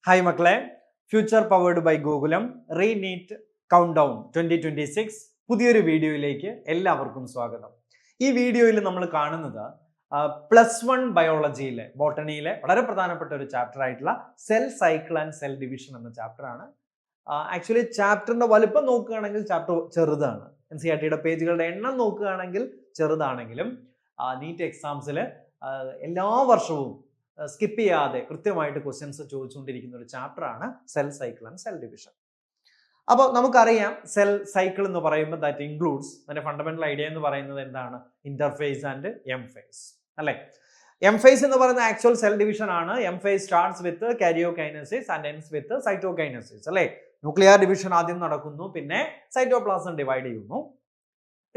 Hi മക്കളെ, future powered by Gokulam re NEET countdown 2026 പുതിയൊരു വീഡിയോയിലേക്ക് എല്ലാവർക്കും സ്വാഗതം. ഈ വീഡിയോയിൽ നമ്മൾ കാണുന്നത് +1 ബയോളജിയിലെ ബോട്ടണിയിലെ വളരെ പ്രധാനപ്പെട്ട ഒരു ചാപ്റ്റർ ആയിട്ടുള്ള cell cycle and cell division എന്ന ചാപ്റ്റർ ആണ്. ആക്ച്വലി ചാപ്റ്ററിന്റെ വലുപ്പം നോക്കുകയാണെങ്കിൽ ചാപ്റ്റർ ചെറുതാണ്. NCERT പേജുകളുടെ എണ്ണം നോക്കുകയാണെങ്കിൽ ചെറുതാണെങ്കിലും നീറ്റ് എക്സാംസിൽ എല്ലാ വർഷവും സ്കിപ്പ് ചെയ്യാതെ കൃത്യമായിട്ട് ക്വസ്റ്റ്യൻസ് ചോദിച്ചുകൊണ്ടിരിക്കുന്ന ഒരു ചാപ്റ്റർ ആണ് cell cycle and cell division. അപ്പോൾ നമുക്കറിയാം സെൽ സൈക്കിൾ എന്ന് പറയുമ്പോൾ ദാറ്റ് ഇൻക്ലൂഡ്സ് അതിന്റെ ഫണ്ടമെന്റൽ ഐഡിയ എന്ന് പറയുന്നത് എന്താണ്? ഇന്റർഫേസ് ആൻഡ് എം ഫേസ് അല്ലെ. എം ഫേസ് എന്ന് പറയുന്ന ആക്ച്വൽ സെൽ ഡിവിഷൻ ആണ്. M phase starts with karyokinesis and ends with cytokinesis അല്ലെ. ന്യൂക്ലിയർ ഡിവിഷൻ ആദ്യം നടക്കുന്നു, പിന്നെ സൈറ്റോപ്ലാസം ഡിവൈഡ് ചെയ്യുന്നു.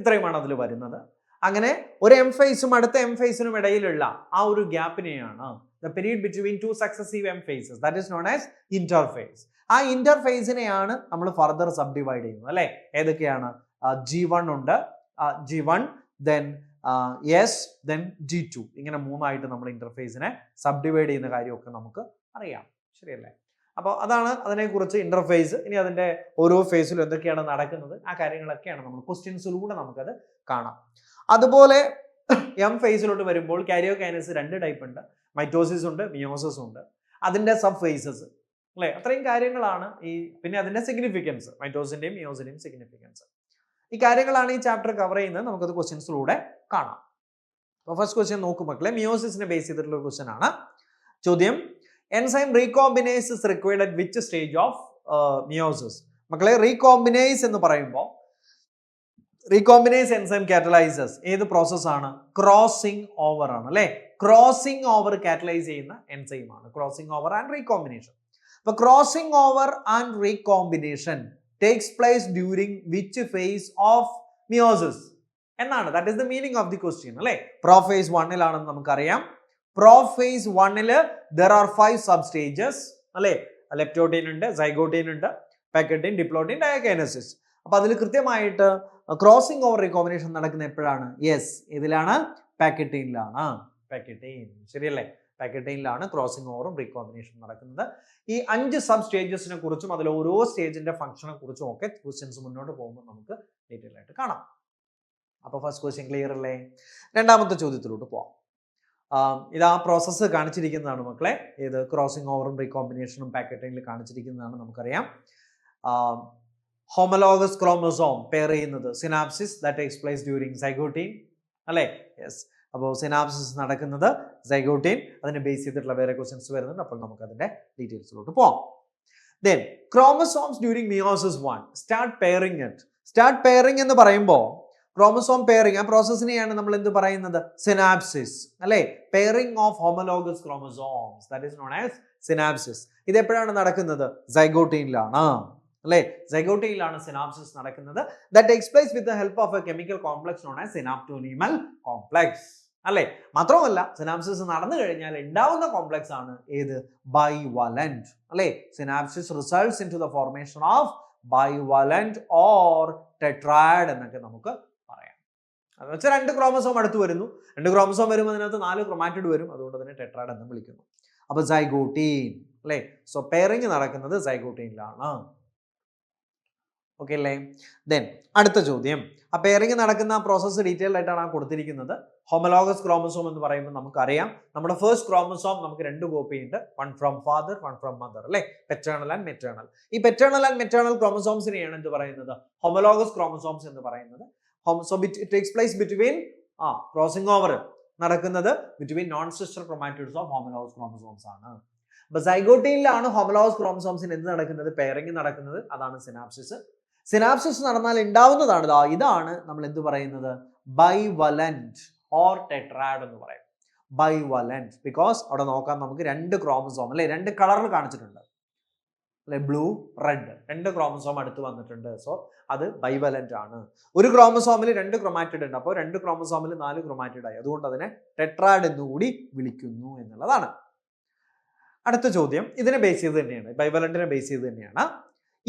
ഇത്രയുമാണ് അതിൽ വരുന്നത്. അങ്ങനെ ഒരു എം ഫേസും അടുത്ത എം ഫേസിനും ഇടയിലുള്ള ആ ഒരു ഗ്യാപ്പിനെയാണ് the period between two successive M phases, that is known as interphase. ആ ഇന്റർഫേസിനെയാണ് നമ്മൾ ഫർദർ സബ് ഡിവൈഡ് ചെയ്യുന്നത് അല്ലെ. ഏതൊക്കെയാണ്? G1 ഉണ്ട്, G1 then S then G2, ഇങ്ങനെ മൂന്നായിട്ട് നമ്മൾ ഇന്റർഫേസിനെ സബ് ഡിവൈഡ് ചെയ്യുന്ന കാര്യമൊക്കെ നമുക്ക് അറിയാം, ശരിയല്ലേ? അപ്പോൾ അതാണ് അതിനെക്കുറിച്ച് ഇന്റർഫേസ്. ഇനി അതിന്റെ ഓരോ ഫേസിലും എന്തൊക്കെയാണ് നടക്കുന്നത് ആ കാര്യങ്ങളൊക്കെയാണ് നമ്മൾ ക്വസ്റ്റ്യൻസിലൂടെ നമുക്കത് കാണാം. അതുപോലെ എം ഫേസിലോട്ട് വരുമ്പോൾ കാരിയോകൈനസ് രണ്ട് ടൈപ്പ് ഉണ്ട്. മൈറ്റോസിസ് ഉണ്ട്, മിയോസിസ് ഉണ്ട്, അതിന്റെ സബ് ഫേസസ് അല്ലെ. അത്രയും കാര്യങ്ങളാണ് പിന്നെ അതിന്റെ സിഗ്നിഫിക്കൻസ്, മൈറ്റോസിന്റെയും മിയോസിന്റെയും സിഗ്നിഫിക്കൻസ്. ഈ കാര്യങ്ങളാണ് ഈ ചാപ്റ്റർ കവർ ചെയ്യുന്നത്. നമുക്കത് ക്വസ്റ്റ്യൻസിലൂടെ കാണാം. അപ്പോൾ ഫസ്റ്റ് ക്വസ്റ്റ്യൻ നോക്കും മക്കളെ, മിയോസിസിനെ ബേസ് ചെയ്തിട്ടുള്ള ഒരു ക്വസ്റ്റ്യൻ ആണ്. ചോദ്യം: enzyme recombinase is required at which stage of meiosis? മക്കളെ, റീകോംബിനേസ് എന്ന് പറയുമ്പോൾ റീകോംബിനേസ് എൻസൈം കാറ്റലൈസസ് ഏത് പ്രോസസ് ആണ്? ക്രോസിംഗ് ഓവർ ആണ് അല്ലെ. ക്രോസിംഗ് ഓവർ കാറ്റലൈസ് ചെയ്യുന്ന എൻസൈം ആണ് ക്രോസിംഗ് ഓവർ ആൻഡ് റീകോംബിനേഷൻ. അപ്പൊ crossing over and recombination takes place during which phase of meiosis എന്നാണ്. That is the meaning of the question അല്ലെ. Prophase 1-ലാണെന്ന് നമുക്കറിയാം. പ്രോഫേസ് 1-ല് there are 5 sub stages അല്ലെ. ലെപ്റ്റോട്ടീൻ ഉണ്ട്, സൈഗോട്ടീൻ ഉണ്ട്, പാക്കറ്റീൻ, ഡിപ്ലോട്ടീൻ, ഡയഗൈനസിസ്. അപ്പൊ അതിൽ കൃത്യമായിട്ട് ക്രോസിംഗ് ഓവർ റീകോംബിനേഷൻ നടക്കുന്ന എപ്പോഴാണ്? യെസ്, ഇതിലാണ്, പാക്കറ്റീനിലാണ്. പാക്കറ്റീൻ, ശരിയല്ലേ? പാക്കറ്റീനിലാണ് ക്രോസിംഗ് ഓവറും റീകോംബിനേഷൻ നടക്കുന്നത്. ഈ 5 സബ് സ്റ്റേജസിനെ കുറിച്ചും അതിൽ ഓരോ സ്റ്റേജിന്റെ ഫംഗ്ഷനെ കുറിച്ചും ഒക്കെ ക്വസ്റ്റ്യൻസ് മുന്നോട്ട് പോകുമ്പോൾ നമുക്ക് ഡീറ്റെയിൽ ആയിട്ട് കാണാം. അപ്പൊ ഫസ്റ്റ് ക്വസ്റ്റ്യൻ ക്ലിയർ അല്ലേ? രണ്ടാമത്തെ ചോദ്യത്തിലോട്ട് പോവാം. ഇത് ആ പ്രോസസ്സ് കാണിച്ചിരിക്കുന്നതാണ് മക്കളെ. ഏത്? ക്രോസിംഗ് ഓവറും റീകോംബിനേഷനും പാക്കറ്റീനിൽ കാണിച്ചിരിക്കുന്നതാണ്, നമുക്കറിയാം. ഹോമലോഗസ് ക്രോമസോം പെയർ ചെയ്യുന്നത് synapses that takes place during zygotene അല്ലേ. യെസ്, അപ്പോൾ സിനാപ്സിസ് നടക്കുന്നത് സൈഗോട്ടീൻ. അതിനെ ബേസ് ചെയ്തിട്ടുള്ള വേറെ ക്വസ്റ്റ്യൻസ് വരുന്നുണ്ട്. അപ്പോൾ നമുക്ക് അതിന്റെ ഡീറ്റെയിൽസിലോട്ട് പോവാം. Then chromosomes during meiosis 1 start pairing it. Start pairing എന്ന് പറയുമ്പോൾ ക്രോമസോം പെയറിംഗ് ആ പ്രോസസ്സിനെയാണ് നമ്മൾ എന്ത് പറയുന്നത്? സിനാപ്സിസ് അല്ലെ. Pairing of homologous chromosomes that is known as synapsis. ഇത് എപ്പോഴാണ് നടക്കുന്നത്? സൈഗോട്ടീനിലാണ് അല്ലെ. സൈഗോട്ടീനിലാണ് സിനാപ്സിസ് നടക്കുന്നത്. That takes place with the help of a chemical complex known as synaptonemal complex അല്ലെ. മാത്രമല്ല സിനാപ്സിസ് നടന്നു കഴിഞ്ഞാൽ ഉണ്ടാവുന്ന കോംപ്ലക്സ് ആണ് ഏത്? ബൈവാലന്റ് അല്ലെ. Synapsis results in to the formation of bivalent or tetrad എന്നൊക്കെ നമുക്ക് പറയാം. അത് വെച്ചാൽ 2 ക്രോമസോം അടുത്ത് വരുന്നു. 2 ക്രോമസോം വരുമ്പോൾ അതിനകത്ത് 4 ക്രോമാറ്റിഡ് വരും. അതുകൊണ്ട് അതിനെ ടെട്രാഡ് എന്ന് വിളിക്കുന്നു. അപ്പൊ സൈഗോട്ടീൻ അല്ലെ. സോ പെയറിംഗ് നടക്കുന്നത് സൈഗോട്ടീനിലാണ്. ഓക്കെ അല്ലേ? ദെൻ അടുത്ത ചോദ്യം. ആ പെയറിംഗ് നടക്കുന്ന പ്രോസസ്സ് ഡീറ്റെയിൽ ആയിട്ടാണ് കൊടുത്തിരിക്കുന്നത്. ഹോമലോഗസ് ക്രോമസോം എന്ന് പറയുമ്പോൾ നമുക്കറിയാം നമ്മുടെ ഫസ്റ്റ് ക്രോമസോം നമുക്ക് 2 കോപ്പി ഉണ്ട്. 1 ഫ്രം ഫാദർ, 1 ഫ്രം മദർ അല്ലെ. Paternal and maternal. ഈ പെറ്റേണൽ ആൻഡ് മെറ്റേണൽ ക്രോമസോംസിനെയാണ് എന്ത് പറയുന്നത്? ഹോമലോഗസ് ക്രോമസോംസ് എന്ന് പറയുന്നത്. So it takes place between crossing over നടക്കുന്നത് between non sister chromatids of homologous chromosomes ആണ്. അപ്പൊ സൈഗോട്ടീനിലാണ് ഹോമലോഗസ് ക്രോമസോംസിന് എന്ത് നടക്കുന്നത്? പെയറിംഗ് നടക്കുന്നത്. അതാണ് സിനാപ്സിസ്. സിനാപ്സിസ് നടന്നാൽ ഉണ്ടാവുന്നതാണ് ഇതാണ് നമ്മൾ എന്ത് പറയുന്നത്? ബൈവലന്റ് ഓർ ടെട്രാഡ് എന്ന് പറയും. ബൈവലന്റ് ബിക്കോസ് അവിടെ നോക്കാം നമുക്ക് 2 ക്രോമസോം അല്ലെ, 2 കളറിൽ കാണിച്ചിട്ടുണ്ട് അല്ലെ, ബ്ലൂ റെഡ്, 2 ക്രോമസോം അടുത്ത് വന്നിട്ടുണ്ട്. സോ അത് ബൈവലന്റ് ആണ്. ഒരു ക്രോമസോമിൽ 2 ക്രോമാറ്റിഡ് ഉണ്ട്. അപ്പോൾ 2 ക്രോമസോമിൽ 4 ക്രോമാറ്റിഡ് ആയി. അതുകൊണ്ട് അതിനെ ടെട്രാഡ് എന്നുകൂടി വിളിക്കുന്നു എന്നുള്ളതാണ്. അടുത്ത ചോദ്യം ഇതിനെ ബേസ് ചെയ്ത് തന്നെയാണ്, ബൈവലന്റിനെ ബേസ് ചെയ്ത് തന്നെയാണ്.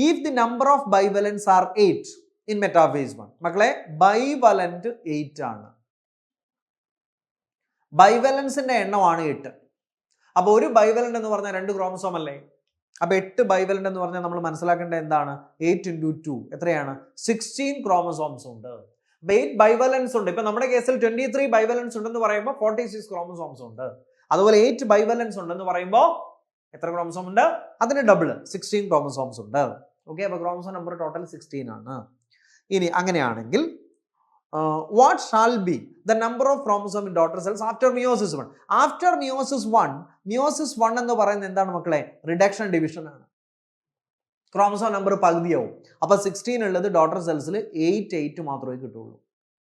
If the number of bivalents are 8 in metaphase 1, മക്കളെ ബൈവലന്റ് 8 ആണ്. ബൈവലൻസിന്റെ എണ്ണമാണ് 8. അപ്പോൾ ഒരു ബൈവലന്റ് എന്ന് പറഞ്ഞാൽ 2 ക്രോമസോം അല്ലേ. അപ്പോൾ 8 ബൈവലന്റ് എന്ന് പറഞ്ഞാൽ നമ്മൾ മനസ്സിലാക്കേണ്ടത് എന്താണ്? 8 into 2 എത്രയാണ്? 16 ക്രോമസോംസ് ഉണ്ട്. 8 ബൈവലൻസ് ഉണ്ട്. ഇപ്പൊ നമ്മുടെ കേസിൽ 23 ബൈവലൻസ് ഉണ്ടെന്ന് പറയുമ്പോൾ 46 ക്രോമസോംസ് ഉണ്ട്. അതുപോലെ 8 ബൈവലൻസ് ഉണ്ടെന്ന് പറയുമ്പോൾ എത്ര ക്രോമസോം ഉണ്ട്? അതിന് ഡബിൾ 16 ക്രോമസോംസ് ഉണ്ട്. ഓക്കെ, അപ്പോൾ ക്രോമസോം നമ്പർ ടോട്ടൽ 16 ആണ്. ഇനി അങ്ങനെയാണെങ്കിൽ what shall be the number of chromosome in daughter cells after meiosis 1? After meiosis 1 എന്ന് പറയുന്നത് എന്താണ് മക്കളെ? റിഡക്ഷൻ ഡിവിഷൻ ആണ്. ക്രോമസോം നമ്പർ പകുതിയാവും. അപ്പോൾ 16 ഉള്ളത് ഡോട്ടർ സെൽസിൽ 8 മാത്രമേ കിട്ടുള്ളൂ.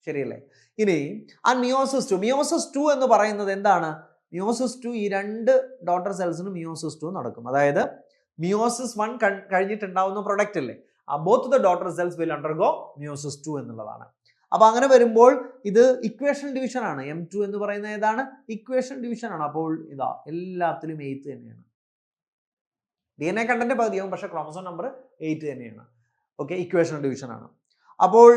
ശരിയല്ലേ? ഇനി ആ മിയോസിസ് 2 എന്ന് പറയുന്നത് എന്താണ്? മിയോസിസ് 2 ഈ രണ്ട് ഡോട്ടർ സെൽസിനും മിയോസിസ് 2 നടക്കും. അതായത് മിയോസിസ് 1 കഴിഞ്ഞിട്ടുണ്ടാവുന്ന പ്രൊഡക്റ്റ് അല്ലേ, both the daughter cells will undergo meiosis 2 എന്നുള്ളതാണ്. അപ്പൊ അങ്ങനെ വരുമ്പോൾ ഇത് ഇക്വേഷൻ ഡിവിഷൻ ആണ്. M2 എന്ന് പറയുന്നത് ഏതാണ്? ഇക്വേഷൻ ഡിവിഷൻ ആണ്. അപ്പോൾ ഇതാ എല്ലാത്തിലും 8 തന്നെയാണ്. DNA കണ്ടന്റ് പകുതിയാവും, പക്ഷെ ക്രോമസോം നമ്പർ 8 തന്നെയാണ്. ഓക്കെ, ഇക്വേഷൻ ഡിവിഷൻ ആണ്. അപ്പോൾ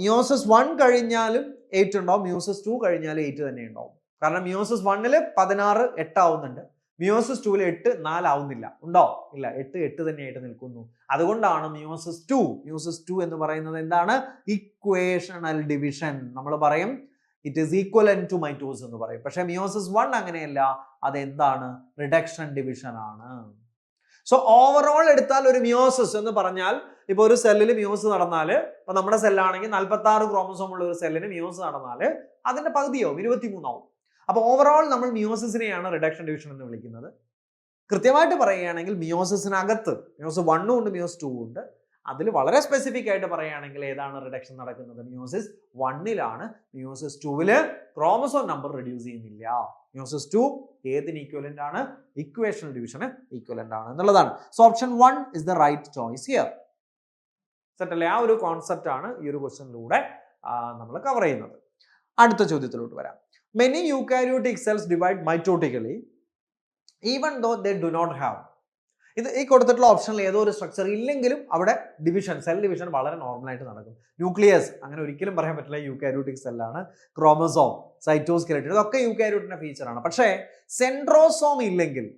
മിയോസിസ് 1 കഴിഞ്ഞാലും 8 ഉണ്ടാവും, മിയോസിസ് 2 കഴിഞ്ഞാലും 8 തന്നെ ഉണ്ടാവും. കാരണം മിയോസിസ് 1 16 8 ആവുന്നുണ്ട്, മിയോസിസ് 2 8 4 ആവുന്നില്ല. ഉണ്ടോ? ഇല്ല, 8 തന്നെയായിട്ട് നിൽക്കുന്നു. അതുകൊണ്ടാണ് മിയോസിസ് 2 എന്ന് പറയുന്നത് എന്താണ്? Equational division. നമ്മൾ പറയും it is equivalent to mitosis എന്ന് പറയും. പക്ഷെ മിയോസിസ് 1 അങ്ങനെയല്ല, അതെന്താണ്? റിഡക്ഷൻ ഡിവിഷൻ ആണ്. സോ ഓവറോൾ എടുത്താൽ ഒരു മിയോസിസ് എന്ന് പറഞ്ഞാൽ, ഇപ്പൊ ഒരു സെല്ലിൽ മിയോസിസ് നടന്നാൽ, ഇപ്പൊ നമ്മുടെ സെല്ലാണെങ്കിൽ 46 ക്രോമസോം ഉള്ള ഒരു സെല്ലിന് മിയോസിസ് നടന്നാൽ അതിന്റെ പകുതിയാവും, 23 ആവും. അപ്പോൾ ഓവറോൾ നമ്മൾ മിയോസിസിനെയാണ് റിഡക്ഷൻ ഡിവിഷൻ എന്ന് വിളിക്കുന്നത്. കൃത്യമായിട്ട് പറയുകയാണെങ്കിൽ മിയോസിസിനകത്ത് മിയോസിസ് 1 ഉണ്ട്, മിയോസിസ് 2 ഉണ്ട്. അതിൽ വളരെ സ്പെസിഫിക് ആയിട്ട് പറയുകയാണെങ്കിൽ ഏതാണ് റിഡക്ഷൻ നടക്കുന്നത്? Meiosis 1 meiosis 2 chromosome number reduce ചെയ്യുന്നില്ല. മിയോസിസ് 2 ഏതിന് ഈക്വലന്റ് ആണ്? ഇക്വേഷണൽ ഡിവിഷന് ഈക്വലന്റ് ആണ് എന്നുള്ളതാണ്. So option 1 is the right choice here. Set അല്ലേ? ആ ഒരു കോൺസെപ്റ്റ് ആണ് ഈ ഒരു ക്വസ്റ്റ്യനിലൂടെ നമ്മൾ കവർ ചെയ്യുന്നത്. അടുത്ത ചോദ്യത്തിലോട്ട് വരാം. Many eukaryotic cells divide mitotically even though they do not have. ഇത് ഈ കൊടുത്തിട്ടുള്ള ഓപ്ഷനിൽ ഏതോ ഒരു സ്ട്രക്ചർ ഇല്ലെങ്കിലും അവിടെ സെൽ ഡിവിഷൻ വളരെ നോർമൽ ആയിട്ട് നടക്കും. ന്യൂക്ലിയസ് അങ്ങനെ ഒരിക്കലും പറയാൻ പറ്റില്ല, യൂക്കാരിയോട്ടിക് സെല്ലാണ്. ക്രോമസോം, സൈറ്റോസ്കെലറ്റൻ, ഇതൊക്കെ യൂക്കാരിയോട്ടിന്റെ ഫീച്ചറാണ്. പക്ഷേ സെൻട്രോസോം ഇല്ലെങ്കിൽ,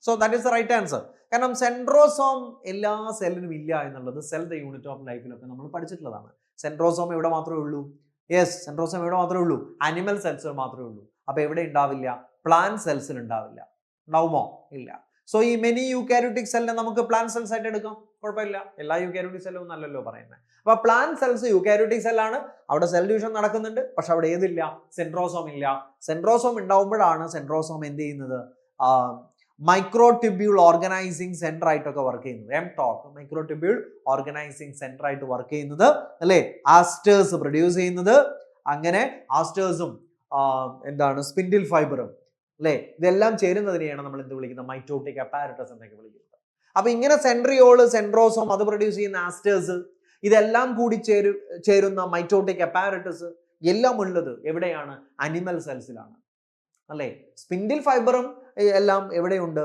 so that is the right answer. കാരണം സെൻട്രോസോം എല്ലാ സെല്ലിനും ഇല്ല എന്നുള്ളത് സെൽ ദ യൂണിറ്റ് ഓഫ് ലൈഫിലൊക്കെ നമ്മൾ പഠിച്ചിട്ടുള്ളതാണ്. സെൻട്രോസോം എവിടെ മാത്രമേ ഉള്ളൂ? യെസ്, സെൻട്രോസോം എവിടെ മാത്രമേ ഉള്ളൂ? ആനിമൽ സെൽസിൽ മാത്രമേ ഉള്ളൂ. അപ്പൊ എവിടെ ഉണ്ടാവില്ല? പ്ലാന്റ് സെൽസിൽ ഉണ്ടാവില്ല. ഉണ്ടാവുമോ? ഇല്ല. സോ ഈ മെനി യൂക്കാരിയോട്ടിക് സെല്ലിനെ നമുക്ക് പ്ലാന്റ് സെൽസ് ആയിട്ട് എടുക്കാം, കുഴപ്പമില്ല. എല്ലാ യൂക്കാരിയോട്ടിക് സെല്ലും നല്ലല്ലോ പറയുന്നത്. അപ്പൊ പ്ലാന്റ് സെൽസ് യൂക്കാരിയോട്ടിക് സെല്ലാണ്, അവിടെ സെൽ ഡിവിഷൻ നടക്കുന്നുണ്ട്. പക്ഷെ അവിടെ ഏതില്ല? സെൻട്രോസോം ഇല്ല. സെൻട്രോസോം ഉണ്ടാവുമ്പോഴാണ് സെൻട്രോസോം എന്ത് ചെയ്യുന്നത്? മൈക്രോട്യൂബ്യൂൾ ഓർഗനൈസിങ് സെന്റർ ആയിട്ടൊക്കെ വർക്ക് ചെയ്യുന്നത്. MTOC, മൈക്രോട്യൂബ്യൂൾ ഓർഗനൈസിങ് സെന്റർ ആയിട്ട് വർക്ക് ചെയ്യുന്നത് അല്ലെ. ആസ്റ്റേഴ്സ് പ്രൊഡ്യൂസ് ചെയ്യുന്നത്. അങ്ങനെ ആസ്റ്റേഴ്സും എന്താണ് സ്പിൻഡിൽ ഫൈബറും അല്ലെ, ഇതെല്ലാം ചേരുന്നതിനെയാണ് നമ്മൾ എന്ത് വിളിക്കുന്നത്? മൈറ്റോട്ടിക് അപ്പാരറ്റസ് എന്നൊക്കെ വിളിക്കുന്നത്. അപ്പൊ ഇങ്ങനെ സെൻട്രിയോള്, സെൻട്രോസോം, അത് പ്രൊഡ്യൂസ് ചെയ്യുന്ന ആസ്റ്റേഴ്സ്, ഇതെല്ലാം കൂടി ചേരുന്ന മൈറ്റോട്ടിക് അപ്പാരറ്റസ് എല്ലാം ഉള്ളത് എവിടെയാണ്? അനിമൽ സെൽസിലാണ് അല്ലെ. സ്പിൻഡിൽ ഫൈബറും എല്ലാം എവിടെയുണ്ട്?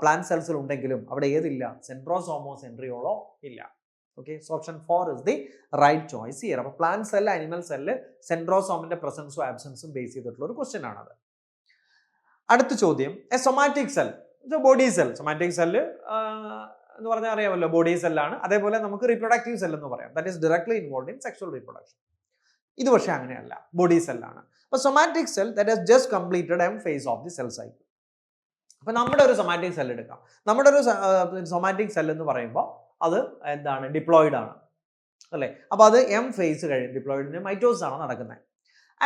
പ്ലാന്റ് സെൽസിൽ ഉണ്ടെങ്കിലും അവിടെ ഏതില്ല? സെൻട്രോസോമോ സെൻട്രിയോളോ ഇല്ല. Okay, so option 4 is the right choice here. അപ്പൊ പ്ലാന്റ് സെല്ല്, അനിമൽ സെല്ല്, സെൻട്രോസോമിന്റെ പ്രസൻസും ആബ്സെൻസും ബേസ് ചെയ്തിട്ടുള്ള ഒരു ക്വസ്റ്റ്യൻ ആണത്. അടുത്ത ചോദ്യം, a somatic cell, body cell. Somatic cell എന്ന് പറഞ്ഞാൽ അറിയാമല്ലോ, ബോഡി സെല്ലാണ്. അതേപോലെ നമുക്ക് റീപ്രൊഡക്റ്റീവ് സെൽ എന്ന് പറയാം. That is directly involve in sexual reproduction. ഇത് പക്ഷേ അങ്ങനെയല്ല, ബോഡി സെല്ലാണ്. അപ്പൊ somatic cell that has just completed M phase of the cell cycle. അപ്പൊ നമ്മുടെ ഒരു സൊമാറ്റിക് സെൽ എടുക്കാം. നമ്മുടെ ഒരു സൊമാറ്റിക് സെൽ എന്ന് പറയുമ്പോൾ അത് എന്താണ്? ഡിപ്ലോയിഡ് ആണ് അല്ലെ. അപ്പൊ അത് M phase കഴിഞ്ഞ് ഡിപ്ലോയിഡിന്റെ മൈറ്റോസിസ് ആണ് നടക്കുന്നത്.